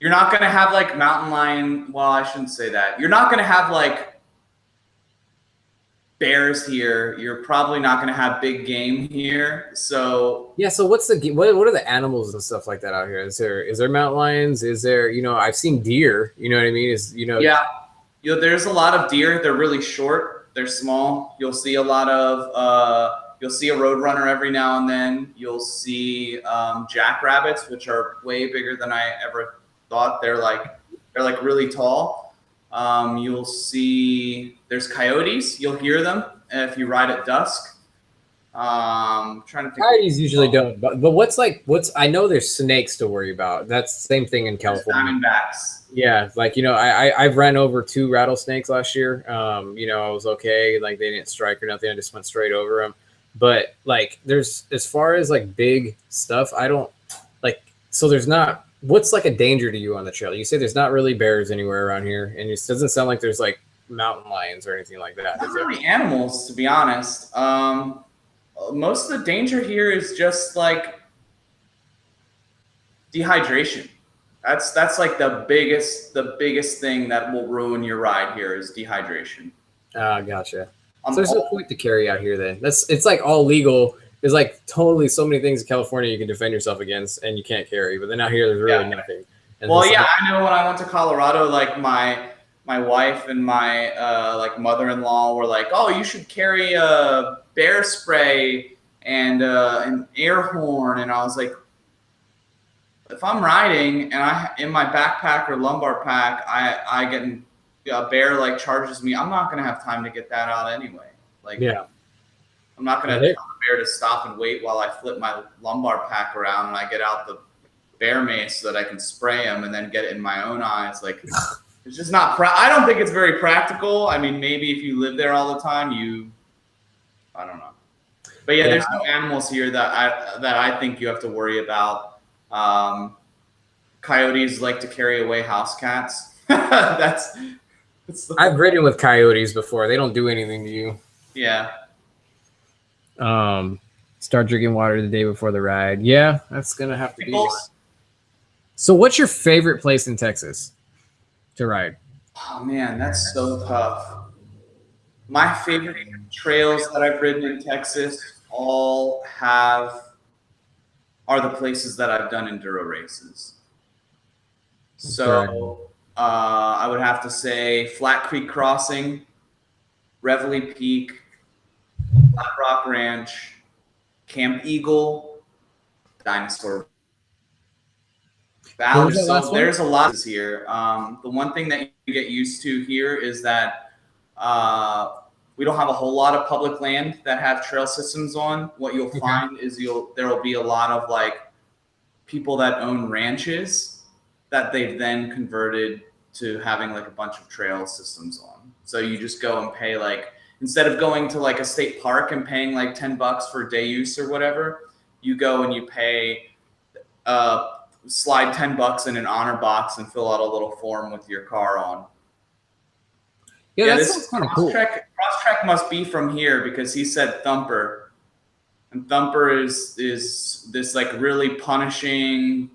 You're not going to have like mountain lion. Well, I shouldn't say that. You're not going to have like bears here. You're probably not going to have big game here. So yeah. So what's what are the animals and stuff like that out here? Is there mountain lions? Is there, you know, I've seen deer, you know what I mean? Yeah. There's a lot of deer. They're really short. They're small. You'll see a lot of, you'll see a roadrunner every now and then. You'll see jackrabbits, which are way bigger than I ever thought. They're like really tall. You'll see there's coyotes. You'll hear them if you ride at dusk. Trying to think. Coyotes usually don't, but what's I know there's snakes to worry about. That's the same thing in California. Diamondbacks. Yeah, like, you know, I've ran over 2 rattlesnakes last year. You know, I was okay. Like, they didn't strike or nothing. I just went straight over them. But like, there's, as far as like big stuff, I don't like. So there's not. What's like a danger to you on the trail? You say there's not really bears anywhere around here, and it doesn't sound like there's like mountain lions or anything like that. Not really animals, to be honest. Most of the danger here is just like dehydration. That's like the biggest thing that will ruin your ride here is dehydration. Gotcha. So there's no point to carry out here then. It's like all legal. There's like totally so many things in California you can defend yourself against and you can't carry, but then out here there's really nothing. And well, yeah, I know when I went to Colorado, like my wife and my like mother-in-law were like, "Oh, you should carry a bear spray and an air horn," and I was like, if I'm riding and in my backpack or lumbar pack, I get a bear like charges me, I'm not gonna have time to get that out anyway. Like, yeah, I'm not gonna tell the bear to stop and wait while I flip my lumbar pack around and I get out the bear mace so that I can spray him and then get it in my own eyes. Like, it's just not. I don't think it's very practical. I mean, maybe if you live there all the time, I don't know. But yeah, there's no animals here that I think you have to worry about. Coyotes like to carry away house cats. I've ridden with coyotes before. They don't do anything to you. Yeah. Start drinking water the day before the ride. Yeah, that's gonna have to be. So what's your favorite place in Texas to ride? Oh man, that's so tough. My favorite trails that I've ridden in Texas are the places that I've done enduro races. So I would have to say Flat Creek Crossing, Reveille Peak, Flat Rock Ranch, Camp Eagle, Dinosaur Valley. So there's a lot here. The one thing that you get used to here is that we don't have a whole lot of public land that have trail systems on. What you'll find is there will be a lot of like people that own ranches that they've then converted to having like a bunch of trail systems on. So you just go and pay, like, instead of going to like a state park and paying like $10 for day use or whatever, you go and you pay slide $10 in an honor box and fill out a little form with your car on. Yeah, this is kind of cool. Crosstrek must be from here because he said Thumper, and Thumper is this like really punishing,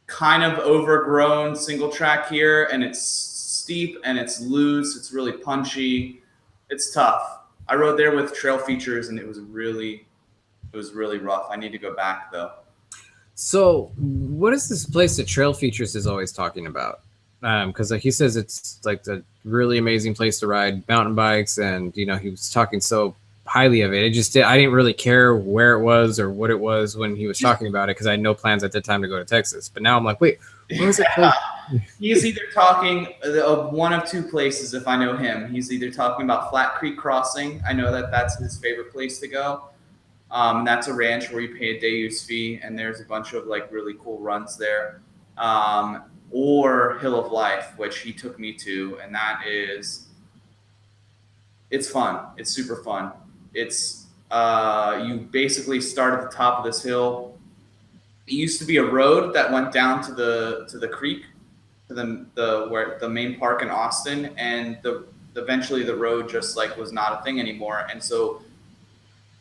kind of overgrown single track here, and it's steep and it's loose. It's really punchy. It's tough. I rode there with trail features, and it was really rough. I need to go back though. So, what is this place that Trail Features is always talking about? Because like he says, it's like the really amazing place to ride mountain bikes, and you know he was talking so highly of it. I didn't really care where it was or what it was when he was talking about it because I had no plans at the time to go to Texas. But now I'm like, wait, what was it? He's either talking of one of two places. If I know him, he's either talking about Flat Creek Crossing. I know that's his favorite place to go. That's a ranch where you pay a day use fee, and there's a bunch of like really cool runs there. Or Hill of Life, which he took me to, and it's fun. It's super fun. It's you basically start at the top of this hill. It used to be a road that went down to the creek, to the main park in Austin, and eventually the road just like was not a thing anymore, and so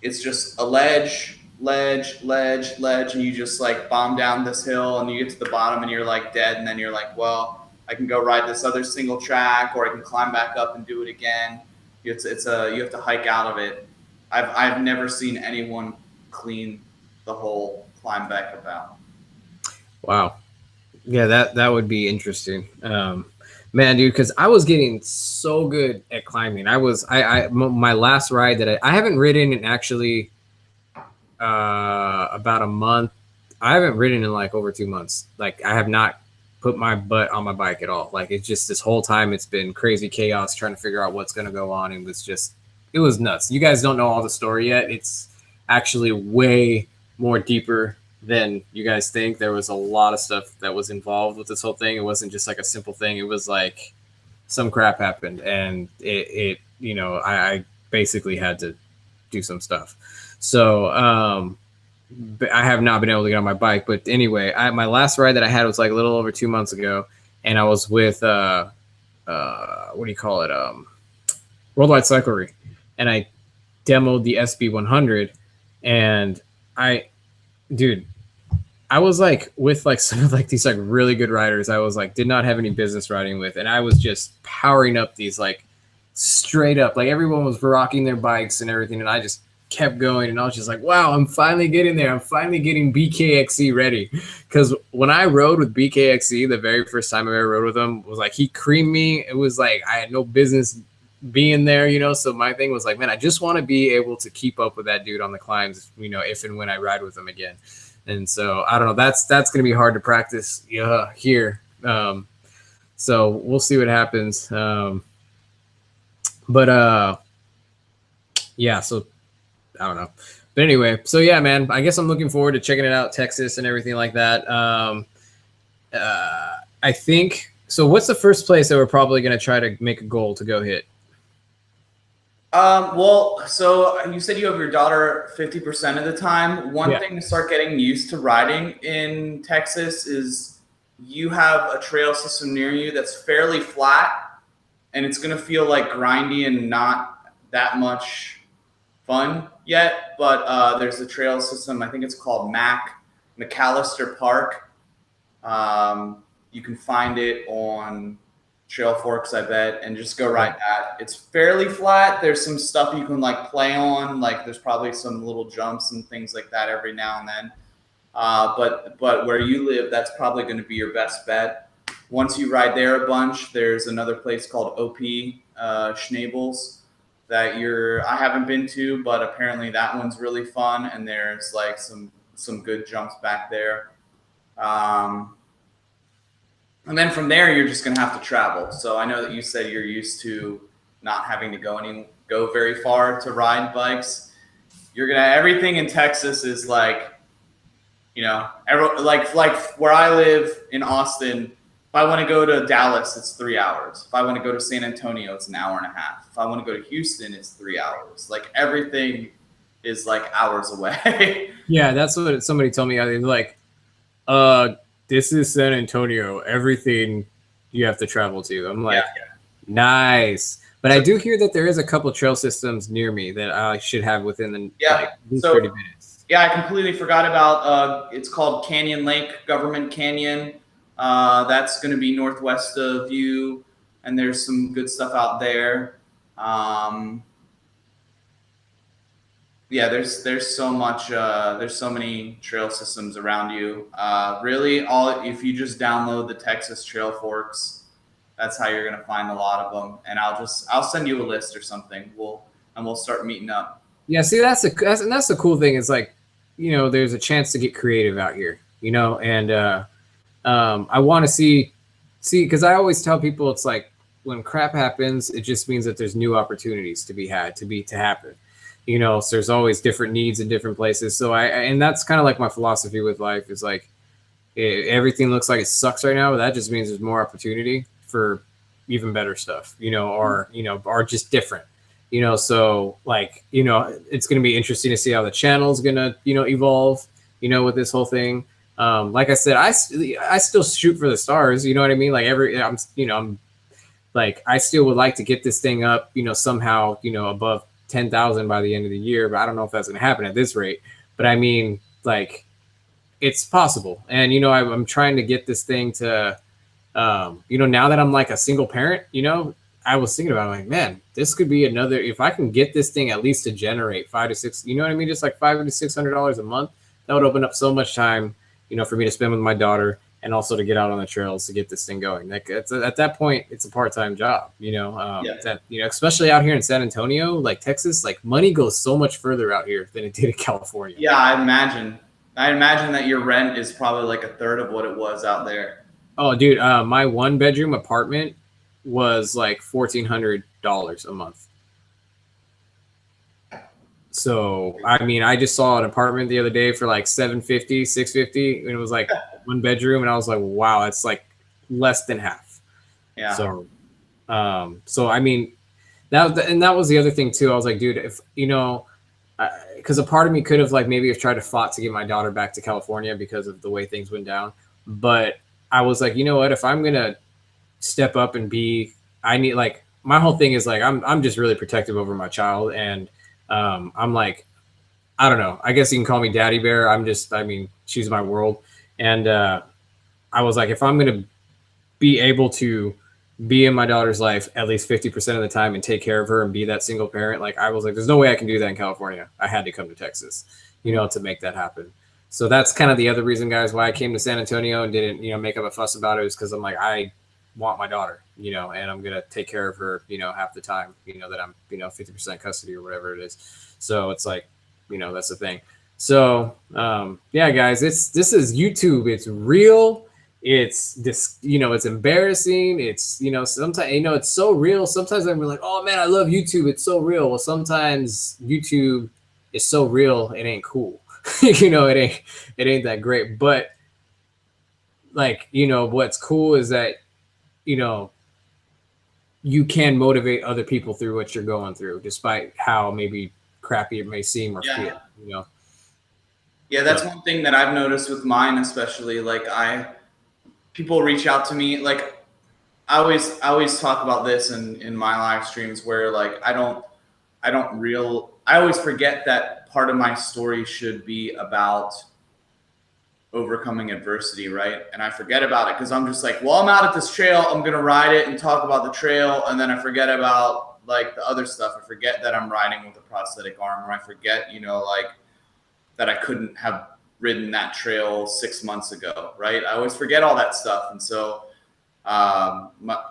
it's just a ledge ledge, ledge, ledge, and you just like bomb down this hill and you get to the bottom and you're like dead, and then you're like, well, I can go ride this other single track, or I can climb back up and do it again. You have to hike out of it. I've never seen anyone clean the whole climb back up out. Wow. Yeah, that would be interesting. Man, dude, because I was getting so good at climbing. My last ride that I haven't ridden in actually about a month. I haven't ridden in like over 2 months. Like I have not put my butt on my bike at all. Like it's just this whole time it's been crazy chaos trying to figure out what's going to go on. It was nuts. You guys don't know all the story yet. It's actually way more deeper than you guys think. There was a lot of stuff that was involved with this whole thing. It wasn't just like a simple thing. It was like some crap happened, and I basically had to do some stuff. So I have not been able to get on my bike. But anyway, my last ride that I had was like a little over 2 months ago, and I was with what do you call it? Worldwide Cyclery, and I demoed the SB100, and dude, I was like with like some of like these like really good riders I was like did not have any business riding with, and I was just powering up these like straight up, like everyone was rocking their bikes and everything, and I just kept going, and I was just like, wow, I'm finally getting there. I'm finally getting BKXE ready. Because when I rode with BKXE, the very first time I ever rode with him, was like he creamed me. It was like I had no business being there, so my thing was like, man, I just want to be able to keep up with that dude on the climbs, if and when I ride with him again. And so I don't know, that's going to be hard to practice here. So we'll see what happens. Yeah, so I don't know. But anyway, so yeah, man, I guess I'm looking forward to checking it out, Texas and everything like that. I think, so what's the first place that we're probably going to try to make a goal to go hit? Well, so you said you have your daughter 50% of the time. One thing to start getting used to riding in Texas is you have a trail system near you that's fairly flat, and it's going to feel like grindy and not that much fun yet. But there's a trail system, I think it's called McAllister Park. You can find it on Trail Forks, I bet, and just go ride that. It's fairly flat. There's some stuff you can like play on, like there's probably some little jumps and things like that every now and then. But where you live, that's probably going to be your best bet. Once you ride there a bunch, there's another place called OP Schnabels that I haven't been to, but apparently that one's really fun, and there's like some good jumps back there. And then from there, you're just going to have to travel. So I know that you said you're used to not having to go very far to ride bikes. Everything in Texas is like, like where I live in Austin, if I want to go to Dallas, it's 3 hours. If I want to go to San Antonio, it's an hour and a half. If I want to go to Houston, it's 3 hours. Like everything is like hours away. Yeah, that's what somebody told me. They're like, this is San Antonio. Everything you have to travel to. I'm like, nice. But I do hear that there is a couple trail systems near me that I should have within the 30 minutes. Yeah, I completely forgot about. It's called Canyon Lake Government Canyon. That's going to be northwest of you, and there's some good stuff out there. There's so much. There's so many trail systems around you. Really, if you just download the Texas Trail Forks, that's how you're gonna find a lot of them. And I'll send you a list or something. We'll start meeting up. Yeah, see, that's the cool thing. Is like, there's a chance to get creative out here. And I want to see, because I always tell people it's like when crap happens, it just means that there's new opportunities to happen. So there's always different needs in different places. So and that's kind of like my philosophy with life is like, everything looks like it sucks right now, but that just means there's more opportunity for even better stuff, or just different, so like, it's going to be interesting to see how the channel's going to, evolve, with this whole thing. Like I said, I still shoot for the stars, you know what I mean? Like I'm like, I still would like to get this thing up, somehow, above 10,000 by the end of the year, but I don't know if that's going to happen at this rate. but I mean, like, it's possible. And, you know, I'm trying to get this thing to, you know, now that I'm like a single parent, you know, I was thinking about it, like, man, this could be another, if I can get this thing at least to generate $500 to $600, you know what I mean? Just like $500 to $600 a month, that would open up so much time, you know, for me to spend with my daughter and also to get out on the trails to get this thing going. Like at that point, it's a part-time job, you know, that, you know, especially out here in San Antonio, like Texas, like money goes so much further out here than it did in California. Yeah, I imagine that your rent is probably like a third of what it was out there. Oh, dude, my 1-bedroom apartment was like $1,400 a month. So, I mean, I just saw an apartment the other day for like $750, $650, and it was like 1 bedroom, and I was like, wow, it's like less than half. Yeah. So, I mean, that was the other thing too. I was like, dude, if, you know, because a part of me could have like maybe have tried to fought to get my daughter back to California because of the way things went down, but I was like, you know what, if I'm gonna step up and I need, like, my whole thing is like, I'm just really protective over my child, and I'm like, I don't know, I guess you can call me daddy bear. I mean, she's my world. And I was like, if I'm gonna be able to be in my daughter's life at least 50% of the time and take care of her and be that single parent, like, I was like, there's no way I can do that in California. I had to come to Texas, you know, to make that happen. So that's kind of the other reason, guys, why I came to San Antonio and didn't, you know, make up a fuss about it, is because I'm like, I want my daughter, you know, and I'm going to take care of her, you know, half the time, you know, that I'm, you know, 50% custody or whatever it is. So it's like, you know, that's the thing. So, yeah, guys, this is YouTube. It's real. It's this, you know, it's embarrassing. It's, you know, sometimes, you know, it's so real. Sometimes I'm like, oh man, I love YouTube. It's so real. Well, sometimes YouTube is so real, it ain't cool. You know, it ain't that great. But like, you know, what's cool is that, you know, you can motivate other people through what you're going through, despite how maybe crappy it may seem or feel, you know? Yeah, that's one thing that I've noticed with mine, especially. Like, people reach out to me. Like, I always talk about this in my live streams, where like I always forget that part of my story should be about overcoming adversity, right? And I forget about it because I'm just like, well, I'm out at this trail, I'm gonna ride it and talk about the trail, and then I forget about like the other stuff. I forget that I'm riding with a prosthetic arm, or I forget, you know, like that I couldn't have ridden that trail 6 months ago, right? I always forget all that stuff, and so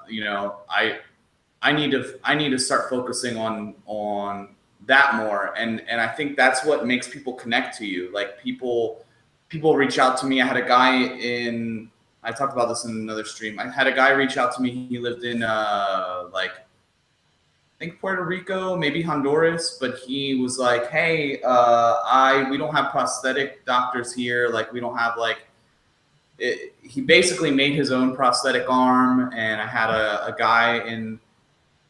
you know, I need to start focusing on that more, and I think that's what makes people connect to you. Like, people reach out to me. I had a guy I talked about this in another stream. I had a guy reach out to me. He lived in like, I think Puerto Rico, maybe Honduras, but he was like, hey, we don't have prosthetic doctors here. Like, we don't have like, he basically made his own prosthetic arm. And I had a guy in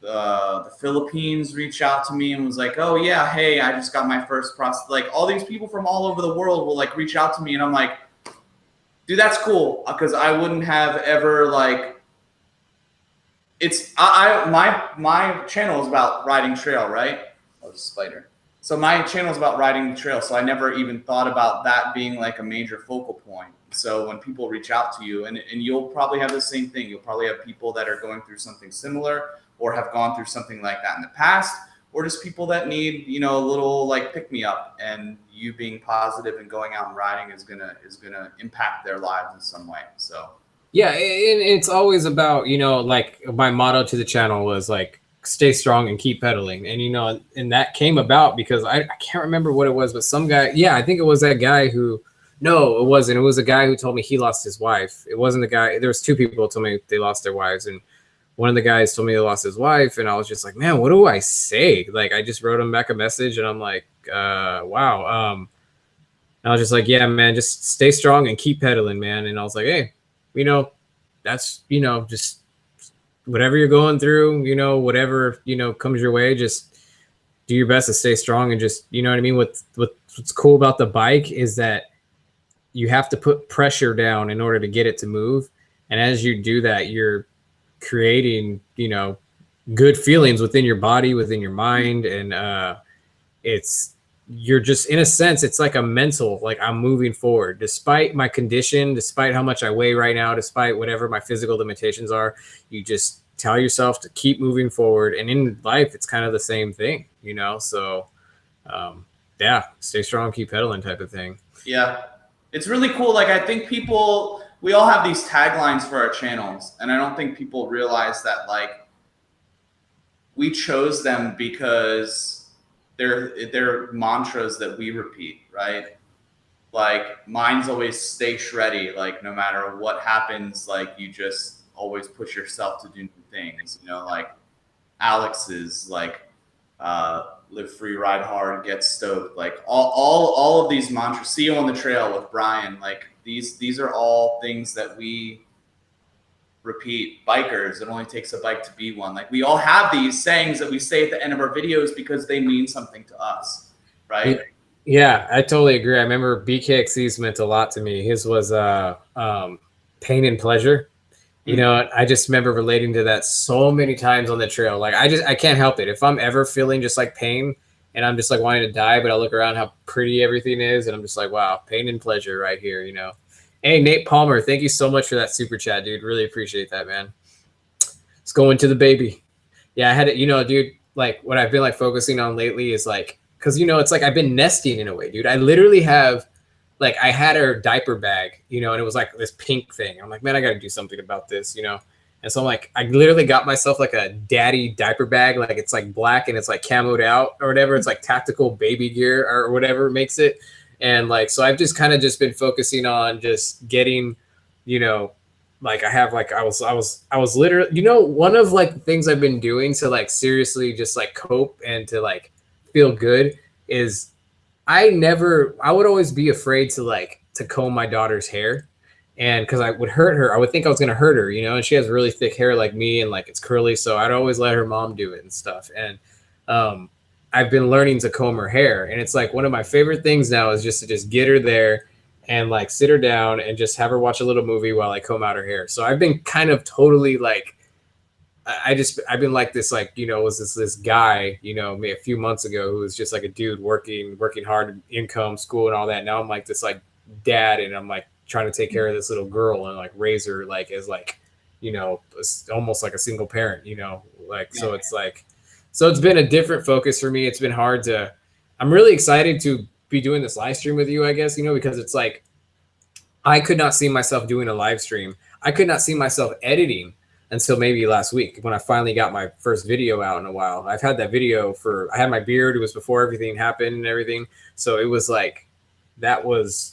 the Philippines reach out to me and was like, oh yeah, hey, I just got my first prosthetic. Like, all these people from all over the world will like reach out to me, and I'm like, dude, that's cool, because I wouldn't have ever like, my channel is about riding trail, right? Oh, the spider. So my channel is about riding the trail. So I never even thought about that being like a major focal point. So when people reach out to you, and you'll probably have the same thing. You'll probably have people that are going through something similar, or have gone through something like that in the past, or just people that need, you know, a little like pick me up, and you being positive and going out and riding is gonna impact their lives in some way. So yeah, it's always about, you know, like my motto to the channel was like, stay strong and keep pedaling. And, you know, and that came about because I can't remember what it was, but some guy, yeah, I think it was that guy who, no, it wasn't. It was a guy who told me he lost his wife. It wasn't the guy. There was 2 people who told me they lost their wives. And one of the guys told me he lost his wife. And I was just like, man, what do I say? Like, I just wrote him back a message, and I'm like, wow. And I was just like, yeah, man, just stay strong and keep pedaling, man. And I was like, hey, you know, that's, you know, just whatever you're going through, you know, whatever, you know, comes your way, just do your best to stay strong. And just, you know what I mean? What's cool about the bike is that you have to put pressure down in order to get it to move. And as you do that, you're creating, you know, good feelings within your body, within your mind. And it's, you're just, in a sense, it's like a mental, like I'm moving forward despite my condition, despite how much I weigh right now, despite whatever my physical limitations are. You just tell yourself to keep moving forward. And in life, it's kind of the same thing, you know? So yeah, stay strong, keep pedaling type of thing. Yeah, it's really cool. Like, I think we all have these taglines for our channels, and I don't think people realize that, like, we chose them because they're mantras that we repeat, right? Like, mine's always stay shreddy. Like, no matter what happens, like, you just always push yourself to do new things. You know, like Alex's, like, live free, ride hard, get stoked. Like all of these mantras. See you on the trail with Brian. Like, these are all things that we repeat. Bikers, it only takes a bike to be one. Like, we all have these sayings that we say at the end of our videos because they mean something to us, right? Yeah, I totally agree. I remember BKXC's meant a lot to me. His was pain and pleasure. You know, I just remember relating to that so many times on the trail. Like, I can't help it. If I'm ever feeling just like pain and I'm just like wanting to die, but I look around how pretty everything is, and I'm just like, wow, pain and pleasure right here, you know. Hey, Nate Palmer, thank you so much for that super chat, dude. Really appreciate that, man. Let's go into the baby. Yeah, I had it, you know, dude, like what I've been like focusing on lately is like, because, you know, it's like I've been nesting in a way, dude. I literally have, like, I had her diaper bag, you know, and it was like this pink thing. I'm like, man, I got to do something about this, you know? And so I'm like, I literally got myself like a daddy diaper bag. Like, it's like black and it's like camoed out or whatever. It's like tactical baby gear or whatever makes it. And like, so I've just kind of just been focusing on just getting, you know, like I have like, I was literally, you know, one of like things I've been doing to like seriously just like cope and to like feel good is I would always be afraid to comb my daughter's hair. And because I would hurt her, I would think I was going to hurt her, you know, and she has really thick hair like me and like it's curly. So I'd always let her mom do it and stuff. And I've been learning to comb her hair. And it's like one of my favorite things now is just to just get her there and like sit her down and just have her watch a little movie while I comb out her hair. So I've been kind of totally like, I've been like this, like, you know, was this guy, you know, a few months ago who was just like a dude working hard, income, school and all that. Now I'm like this like dad, and I'm like trying to take care of this little girl and like raise her like as like, you know, almost like a single parent, you know, like, so it's like, so it's been a different focus for me. It's been hard to, I'm really excited to be doing this live stream with you, I guess, you know, because it's like, I could not see myself doing a live stream. I could not see myself editing until maybe last week when I finally got my first video out in a while. I've had that video I had my beard. It was before everything happened and everything. So it was like, that was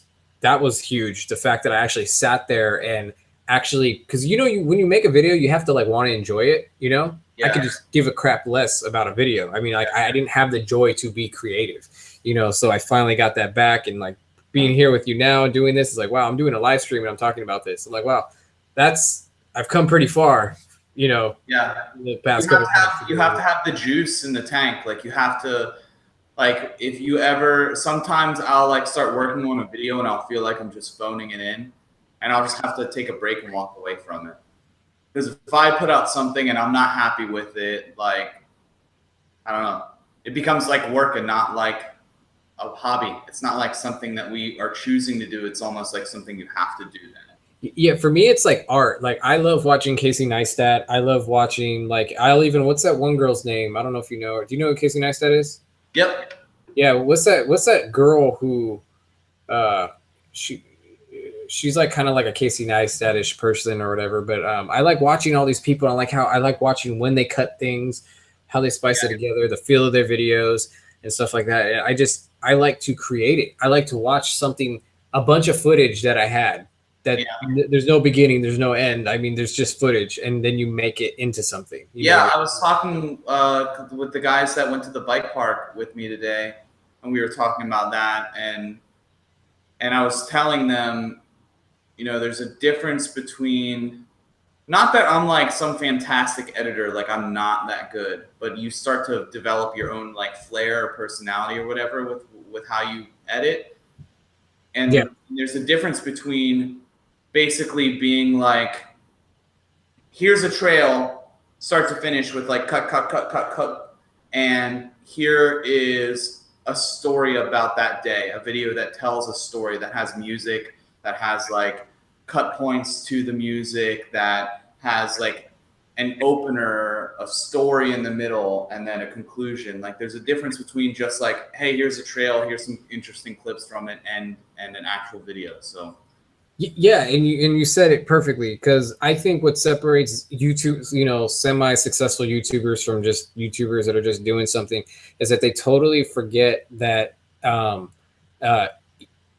huge. The fact that I actually sat there and actually, because, you know, when you make a video, you have to like want to enjoy it, you know? Yeah. I could just give a crap less about a video. I mean, like I didn't have the joy to be creative, you know? So I finally got that back, and like being here with you now and doing this is like, wow, I'm doing a live stream and I'm talking about this. I'm like, wow, I've come pretty far, you know. Yeah. In the past couple months. You have to have the juice in the tank. Like, you have to, like, if you ever, sometimes I'll like start working on a video and I'll feel like I'm just phoning it in, and I'll just have to take a break and walk away from it. Because if I put out something and I'm not happy with it, like, I don't know, it becomes like work and not like a hobby. It's not like something that we are choosing to do. It's almost like something you have to do then. Yeah, for me, it's like art. Like, I love watching Casey Neistat. I love watching, like, what's that one girl's name? I don't know if you know her. Do you know who Casey Neistat is? Yep. Yeah, what's that girl who she's like kind of like a Casey Neistat-ish person or whatever, but I like watching all these people. I like watching when they cut things, how they spice it together, the feel of their videos and stuff like that. And I like to create it. I like to watch a bunch of footage that I had that there's no beginning, there's no end. I mean, there's just footage, and then you make it into something. You know? I was talking with the guys that went to the bike park with me today, and we were talking about that, and I was telling them, you know, there's a difference between, not that I'm like some fantastic editor, like I'm not that good, but you start to develop your own like flair or personality or whatever with how you edit. And there's a difference between basically being like, here's a trail, start to finish with like cut, and here is a story about that day, a video that tells a story, that has music, that has like cut points to the music, that has like an opener, a story in the middle, and then a conclusion. Like there's a difference between just like, hey, here's a trail, here's some interesting clips from it, and an actual video. So yeah, and you said it perfectly, because I think what separates YouTube, you know, semi-successful YouTubers from just YouTubers that are just doing something is that they totally forget that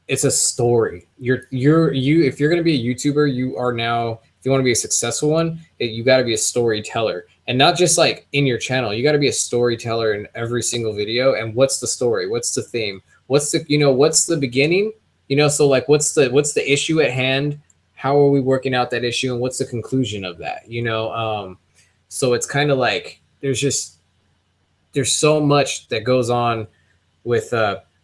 it's a story. If you're going to be a YouTuber, you are now, if you want to be a successful one, you got to be a storyteller, and not just like in your channel. You got to be a storyteller in every single video. And what's the story? What's the theme? What's the, you know, what's the beginning? You know, so like, what's the issue at hand? How are we working out that issue, and what's the conclusion of that? You know, so it's kind of like there's so much that goes on with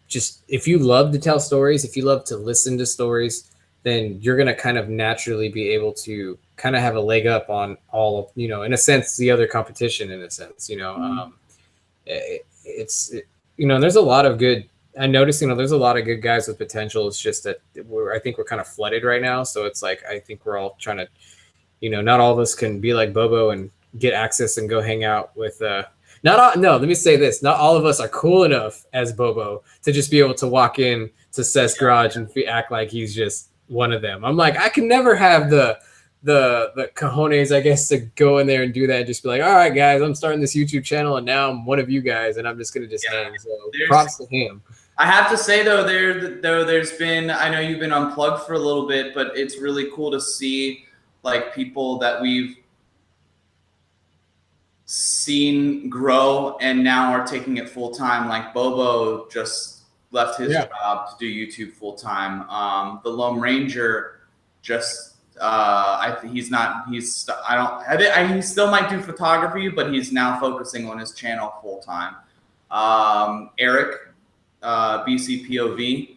just, if you love to tell stories, if you love to listen to stories, then you're gonna kind of naturally be able to kind of have a leg up on all of, you know, in a sense, the other competition. In a sense, you know, you know, there's a lot of good. I noticed, you know, there's a lot of good guys with potential. It's just that I think we're kind of flooded right now. So it's like, I think we're all trying to, you know, not all of us can be like Bobo and get access and go hang out with, no, let me say this. Not all of us are cool enough as Bobo to just be able to walk in to Seth's garage and act like he's just one of them. I'm like, I can never have the cojones, I guess, to go in there and do that and just be like, all right, guys, I'm starting this YouTube channel and now I'm one of you guys and I'm just going to just hang. So props to him. I have to say though, there's been, I know you've been unplugged for a little bit, but it's really cool to see like people that we've seen grow and now are taking it full time. Like Bobo just left his job to do YouTube full time. The Lone Ranger just he still might do photography, but he's now focusing on his channel full time. Eric, BCPOV,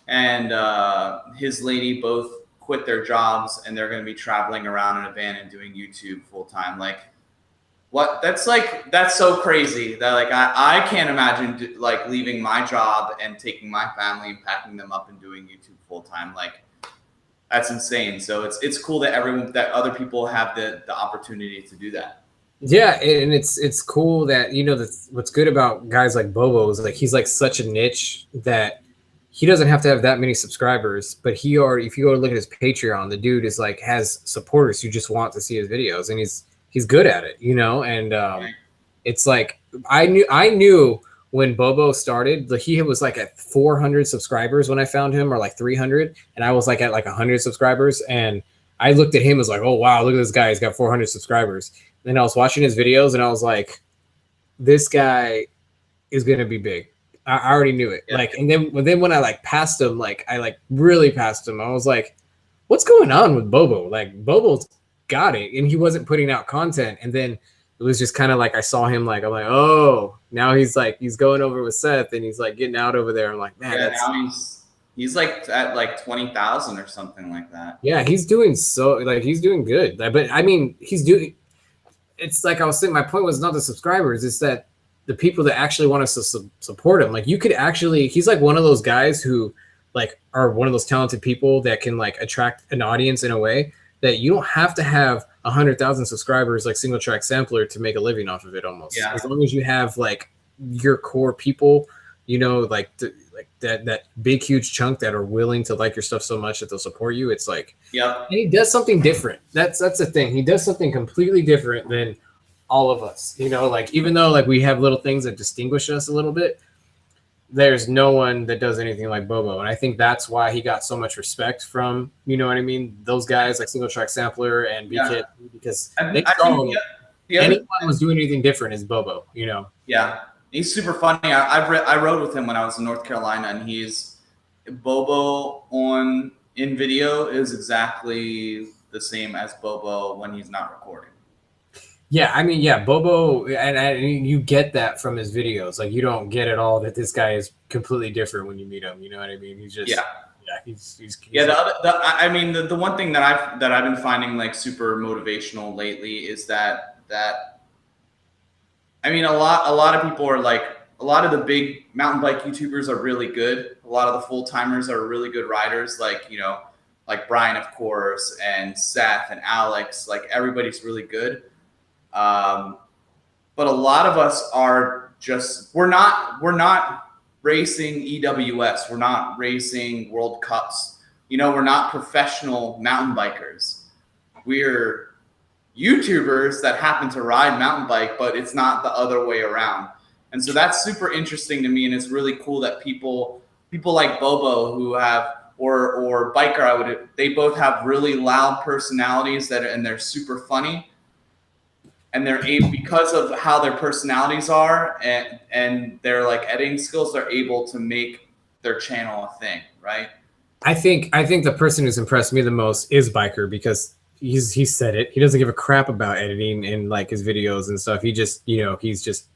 and his lady both quit their jobs and they're going to be traveling around in a van and doing YouTube full time. Like, what? That's so crazy that like I can't imagine like leaving my job and taking my family and packing them up and doing YouTube full time. Like, that's insane. So it's cool that other people have the opportunity to do that. Yeah, and it's cool that, you know, what's good about guys like Bobo is like he's like such a niche that he doesn't have to have that many subscribers, but if you go to look at his Patreon, the dude is like has supporters who just want to see his videos, and he's good at it, you know. And it's like I knew when Bobo started, like he was like at 400 subscribers when I found him, or like 300, and I was like at like 100 subscribers, and I looked at him as like, oh wow, look at this guy, he's got 400 subscribers. And then I was watching his videos and I was like, this guy is gonna be big. I already knew it. Yeah. Like, and then when I like passed him, like I like really passed him, I was like, what's going on with Bobo? Like Bobo's got it, and he wasn't putting out content. And then it was just kind of like I saw him, like I'm like, oh, now he's going over with Seth and he's like getting out over there. I'm like, man, yeah, now he's like at like 20,000 or something like that. Yeah, he's doing good. But I mean, it's like I was saying, my point was not the subscribers, it's that the people that actually want us to support him. Like you could actually, he's like one of those guys who like are one of those talented people that can like attract an audience in a way that you don't have to have 100,000 subscribers like Single Track Sampler to make a living off of it almost. Yeah. As long as you have like your core people, you know, like that big, huge chunk that are willing to like your stuff so much that they'll support you. It's like, yeah. And he does something different. That's the thing. He does something completely different than all of us, you know, like even though like we have little things that distinguish us a little bit, there's no one that does anything like Bobo. And I think that's why he got so much respect from, you know what I mean, those guys like Single Track Sampler and BKit, because anyone was doing anything different is Bobo, you know? Yeah. He's super funny. I rode with him when I was in North Carolina, and Bobo in video is exactly the same as Bobo when he's not recording. Yeah, I mean, yeah, Bobo, and you get that from his videos. Like, you don't get at all that this guy is completely different when you meet him. You know what I mean? He's just he's I mean, the one thing that I've been finding like super motivational lately is that I mean, a lot of people are like a lot of the big mountain bike YouTubers are really good. A lot of the full timers are really good riders, like, you know, like Brian, of course, and Seth and Alex. Like, everybody's really good. But a lot of us are just, we're not racing EWS. We're not racing World Cups. You know, we're not professional mountain bikers. We're YouTubers that happen to ride mountain bike, but it's not the other way around. And so that's super interesting to me. And it's really cool that people like Bobo who have, or Biker, they both have really loud personalities and they're super funny. And they're able, because of how their personalities are and their like editing skills, they're able to make their channel a thing, right? I think the person who's impressed me the most is Biker, because he said it. He doesn't give a crap about editing and like his videos and stuff. He just, you know, he's just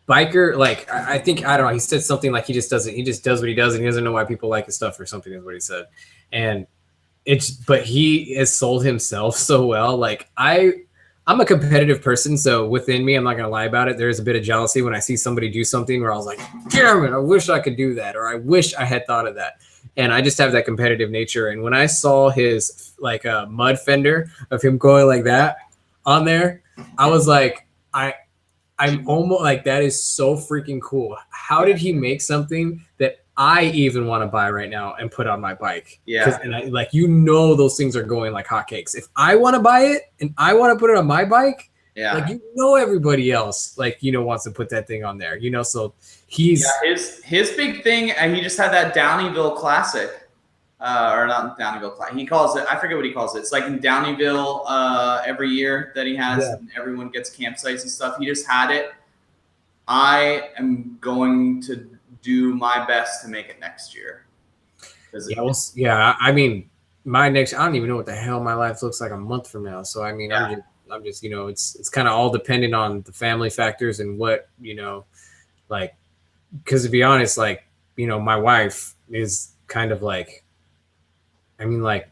Biker. Like, I think, I don't know. He said something like he just does what he does, and he doesn't know why people like his stuff or something is what he said. And but he has sold himself so well. Like, I'm a competitive person, so within me, I'm not gonna lie about it, there is a bit of jealousy when I see somebody do something where I was like, damn it, I wish I could do that, or I wish I had thought of that. And I just have that competitive nature. And when I saw his like a mud fender of him going like that on there, I was like, I'm almost like, that is so freaking cool. How did he make something that I even want to buy right now and put on my bike? Yeah. And I, like, you know, those things are going like hotcakes. If I want to buy it and I want to put it on my bike, yeah, like, you know, everybody else, like, you know, wants to put that thing on there, you know. So he's his big thing, and he just had that Downeyville Classic, or not Downeyville Classic. He calls it, I forget what he calls it. It's like in Downeyville every year that he has, and everyone gets campsites and stuff. He just had it. I am going to do my best to make it next year. Yeah, I mean, my next, I don't even know what the hell my life looks like a month from now. So I mean, I'm just, you know, it's kind of all dependent on the family factors and what, you know, like, because to be honest, like, you know, my wife is kind of like, I mean, like,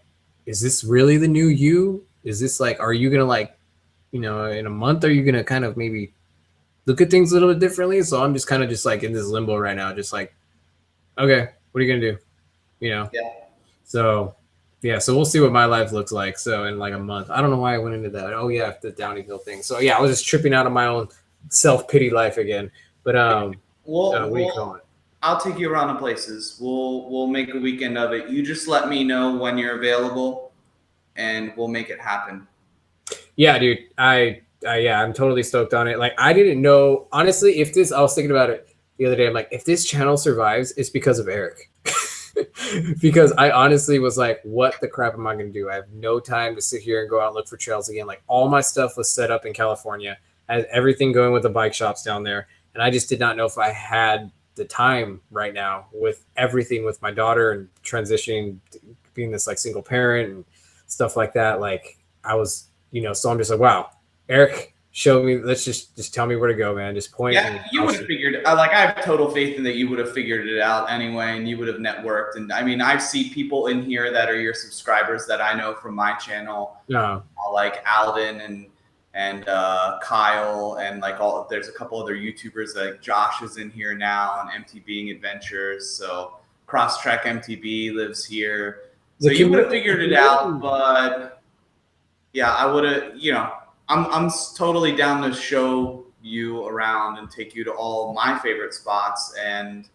is this really the new you? Is this like, are you gonna, like, you know, in a month, are you gonna kind of maybe look at things a little bit differently? So I'm just kind of just like in this limbo right now, just like, okay, what are you gonna do? You know? Yeah. So yeah, so we'll see what my life looks like. So in like a month, I don't know why I went into that. Oh yeah, the Downeyville thing. So yeah, I was just tripping out of my own self-pity life again. But what do you call it? I'll take you around to places. We'll make a weekend of it. You just let me know when you're available, and we'll make it happen. Yeah, dude. I'm totally stoked on it. Like, I didn't know, honestly, I was thinking about it the other day. I'm like, if this channel survives, it's because of Eric. Because I honestly was like, what the crap am I going to do? I have no time to sit here and go out and look for trails again. Like, all my stuff was set up in California. I had everything going with the bike shops down there. And I just did not know if I had the time right now with everything with my daughter and transitioning, being this like single parent and stuff like that. Like, I was, you know, so I'm just like, wow, Eric, show me, let's just tell me where to go, man. Just point. Yeah, you would have figured, like, I have total faith in that you would have figured it out anyway, and you would have networked. And I mean, I see people in here that are your subscribers that I know from my channel, like Alden and Kyle, and like there's a couple other YouTubers, like Josh is in here now on MTB Adventures. So Crosstrack MTB lives here. So you would have figured it out, but yeah, I would have, you know, I'm totally down to show you around and take you to all my favorite spots. And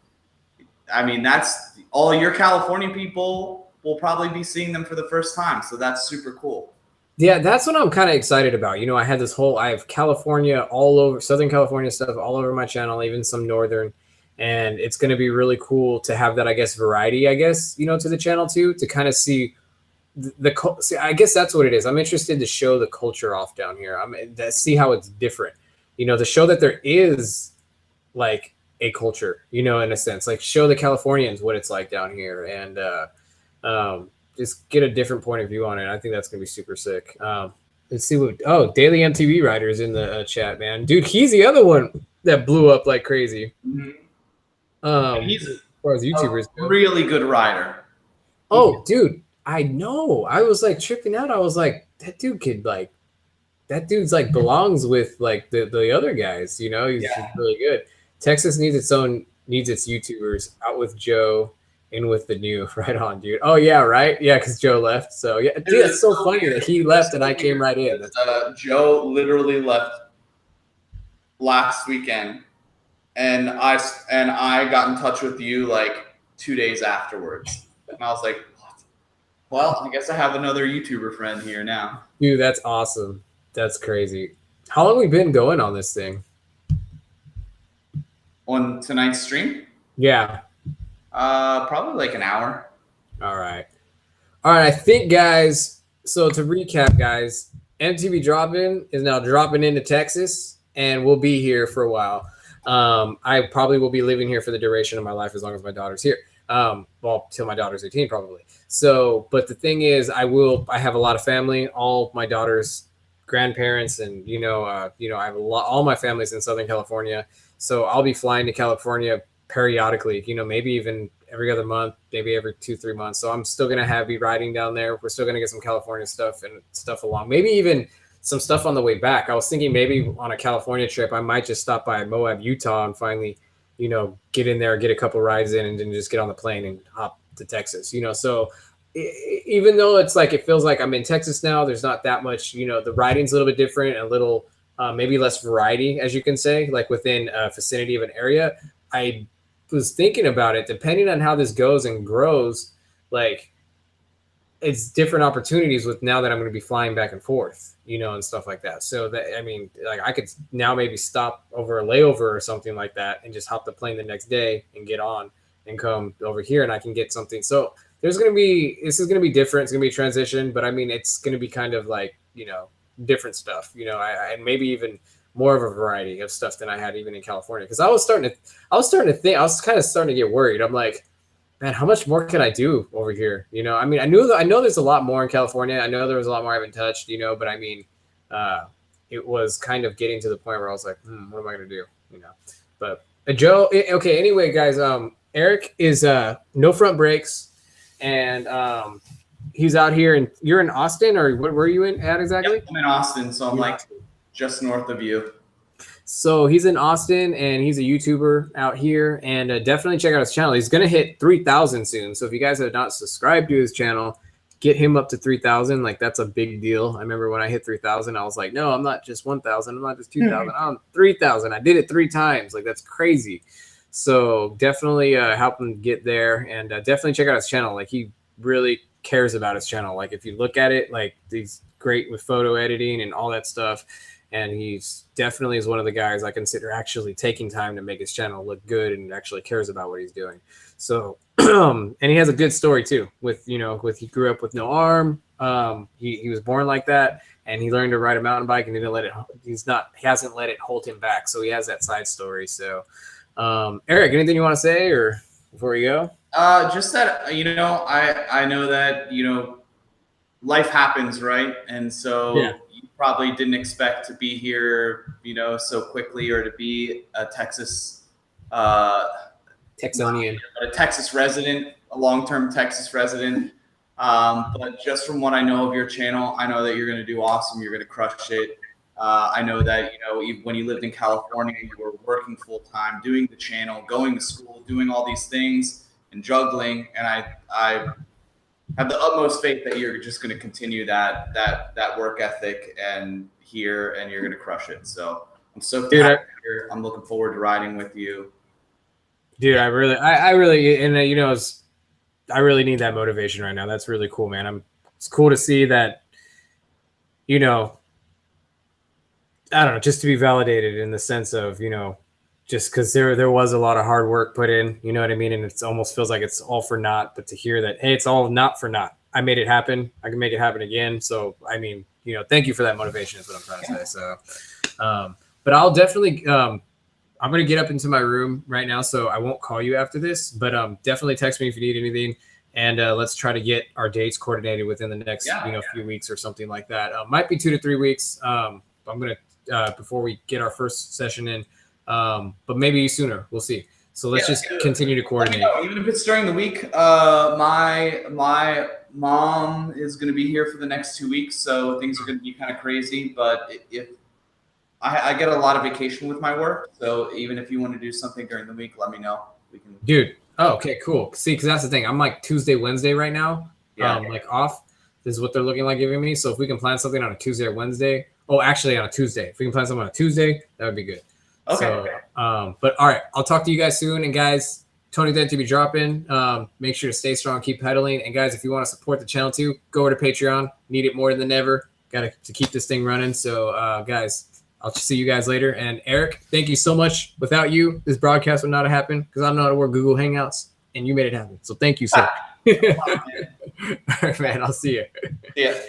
I mean, that's all your California people will probably be seeing them for the first time. So that's super cool. Yeah, that's what I'm kind of excited about. You know, I have California all over, Southern California stuff all over my channel, even some Northern. And it's going to be really cool to have that, I guess, variety, I guess, you know, to the channel too, to kind of see I guess that's what it is. I'm interested to show the culture off down here. To see how it's different, you know, to show that there is like a culture, you know, in a sense, like show the Californians what it's like down here, and just get a different point of view on it. I think that's gonna be super sick. Let's see what. Oh, Daily MTB Rider is in the chat, man. Dude, he's the other one that blew up like crazy. Mm-hmm. He's as far as YouTubers go. Really good rider. Oh, dude. I know. I was like tripping out. I was like, that dude's like belongs with like the other guys, you know, he's really good. Texas needs its YouTubers. Out with Joe, in with the new. Right on, dude. Oh yeah, right. Yeah, because Joe left. So yeah, dude, it's so funny that he left and I came right in. Joe literally left last weekend, and I got in touch with you like 2 days afterwards, and I was like, what? Well, I guess I have another YouTuber friend here now. Dude, that's awesome. That's crazy. How long have we been going on this thing? On tonight's stream? Yeah. Probably like an hour. All right. I think, guys, so to recap, guys, MTBdropIN is now dropping into Texas, and we'll be here for a while. I probably will be living here for the duration of my life as long as my daughter's here. Well, till my daughter's 18, probably. So, but the thing is, I have a lot of family, all my daughter's grandparents, and I have all my family's in Southern California. So I'll be flying to California periodically, maybe even every other month, maybe every 2-3 months. So I'm still going to be riding down there. We're still going to get some California stuff and stuff along, maybe even some stuff on the way back. I was thinking maybe on a California trip, I might just stop by Moab, Utah, and finally, get in there, get a couple rides in, and then just get on the plane and hop to Texas, so even though it's like, it feels like I'm in Texas now, there's not that much, the riding's a little bit different, a little, maybe less variety, as you can say, like within a vicinity of an area. I was thinking about it, depending on how this goes and grows, like it's different opportunities with now that I'm going to be flying back and forth, and stuff like that. So that, I mean, like I could now maybe stop over a layover or something like that and just hop the plane the next day and get on and come over here, and I can get something. So this is going to be different. It's going to be a transition, but I mean, it's going to be kind of like, different stuff, and maybe even more of a variety of stuff than I had even in California. Cause I was kind of starting to get worried. I'm like, man, how much more can I do over here? I mean, I know there's a lot more in California. I know there was a lot more I haven't touched, but I mean, it was kind of getting to the point where I was like, what am I going to do? But Joe, okay. Anyway, guys, Eric is No Front Breaks, and he's out here, and you're in Austin, or where are you at exactly? Yep, I'm in Austin, so I'm like just north of you. So he's in Austin, and he's a YouTuber out here, and definitely check out his channel. He's going to hit 3,000 soon. So if you guys have not subscribed to his channel, get him up to 3,000. Like, that's a big deal. I remember when I hit 3,000, I was like, no, I'm not just 1,000. I'm not just 2,000. I'm 3,000. I did it 3 times. Like, that's crazy. So definitely help him get there, and definitely check out his channel. Like, he really cares about his channel. Like, if you look at it, like, he's great with photo editing and all that stuff. And he's definitely is one of the guys I consider actually taking time to make his channel look good and actually cares about what he's doing. So, and he has a good story too with, he grew up with no arm. He was born like that, and he learned to ride a mountain bike and he hasn't let it hold him back. So he has that side story. So, Eric, anything you want to say or before we go? Just that, I know that, life happens, right? And so you probably didn't expect to be here, so quickly, or to be a Texanian, a Texas resident, a long-term Texas resident. But just from what I know of your channel, I know that you're going to do awesome. You're going to crush it. I know that, when you lived in California, you were working full-time, doing the channel, going to school, doing all these things and juggling. And I have the utmost faith that you're just going to continue that work ethic and you're going to crush it. So I'm so here. I'm looking forward to riding with you. Dude, I really, I really need that motivation right now. That's really cool, man. It's cool to see that, I don't know, just to be validated in the sense of, just because there was a lot of hard work put in, you know what I mean? And it almost feels like it's all for naught, but to hear that, hey, it's all not for naught. I made it happen. I can make it happen again. So, I mean, thank you for that motivation is what I'm trying to say. So, but I'll definitely, I'm going to get up into my room right now, so I won't call you after this, but definitely text me if you need anything. And let's try to get our dates coordinated within the next, few weeks or something like that. Might be 2 to 3 weeks. I'm going to, before we get our first session in, but maybe sooner. We'll see. So let's just continue to coordinate. Even if it's during the week, my mom is going to be here for the next 2 weeks, so things are going to be kind of crazy. But if I get a lot of vacation with my work. So even if you want to do something during the week, let me know. We can. Dude. Oh, okay, cool. See, because that's the thing. I'm like Tuesday, Wednesday right now. Yeah. Like off. This is what they're looking like giving me. So if we can plan something on a Tuesday or Wednesday. Oh, actually on a Tuesday. If we can plan something on a Tuesday, that would be good. Okay. So, but all right, I'll talk to you guys soon. And guys, Tony the MTB drop-in. Make sure to stay strong, keep pedaling. And guys, if you want to support the channel too, go over to Patreon. Need it more than ever. Got to keep this thing running. So, guys, I'll see you guys later. And Eric, thank you so much. Without you, this broadcast would not have happened because I don't know how to work Google Hangouts, and you made it happen. So thank you, sir. All right, man. I'll see you. Yeah.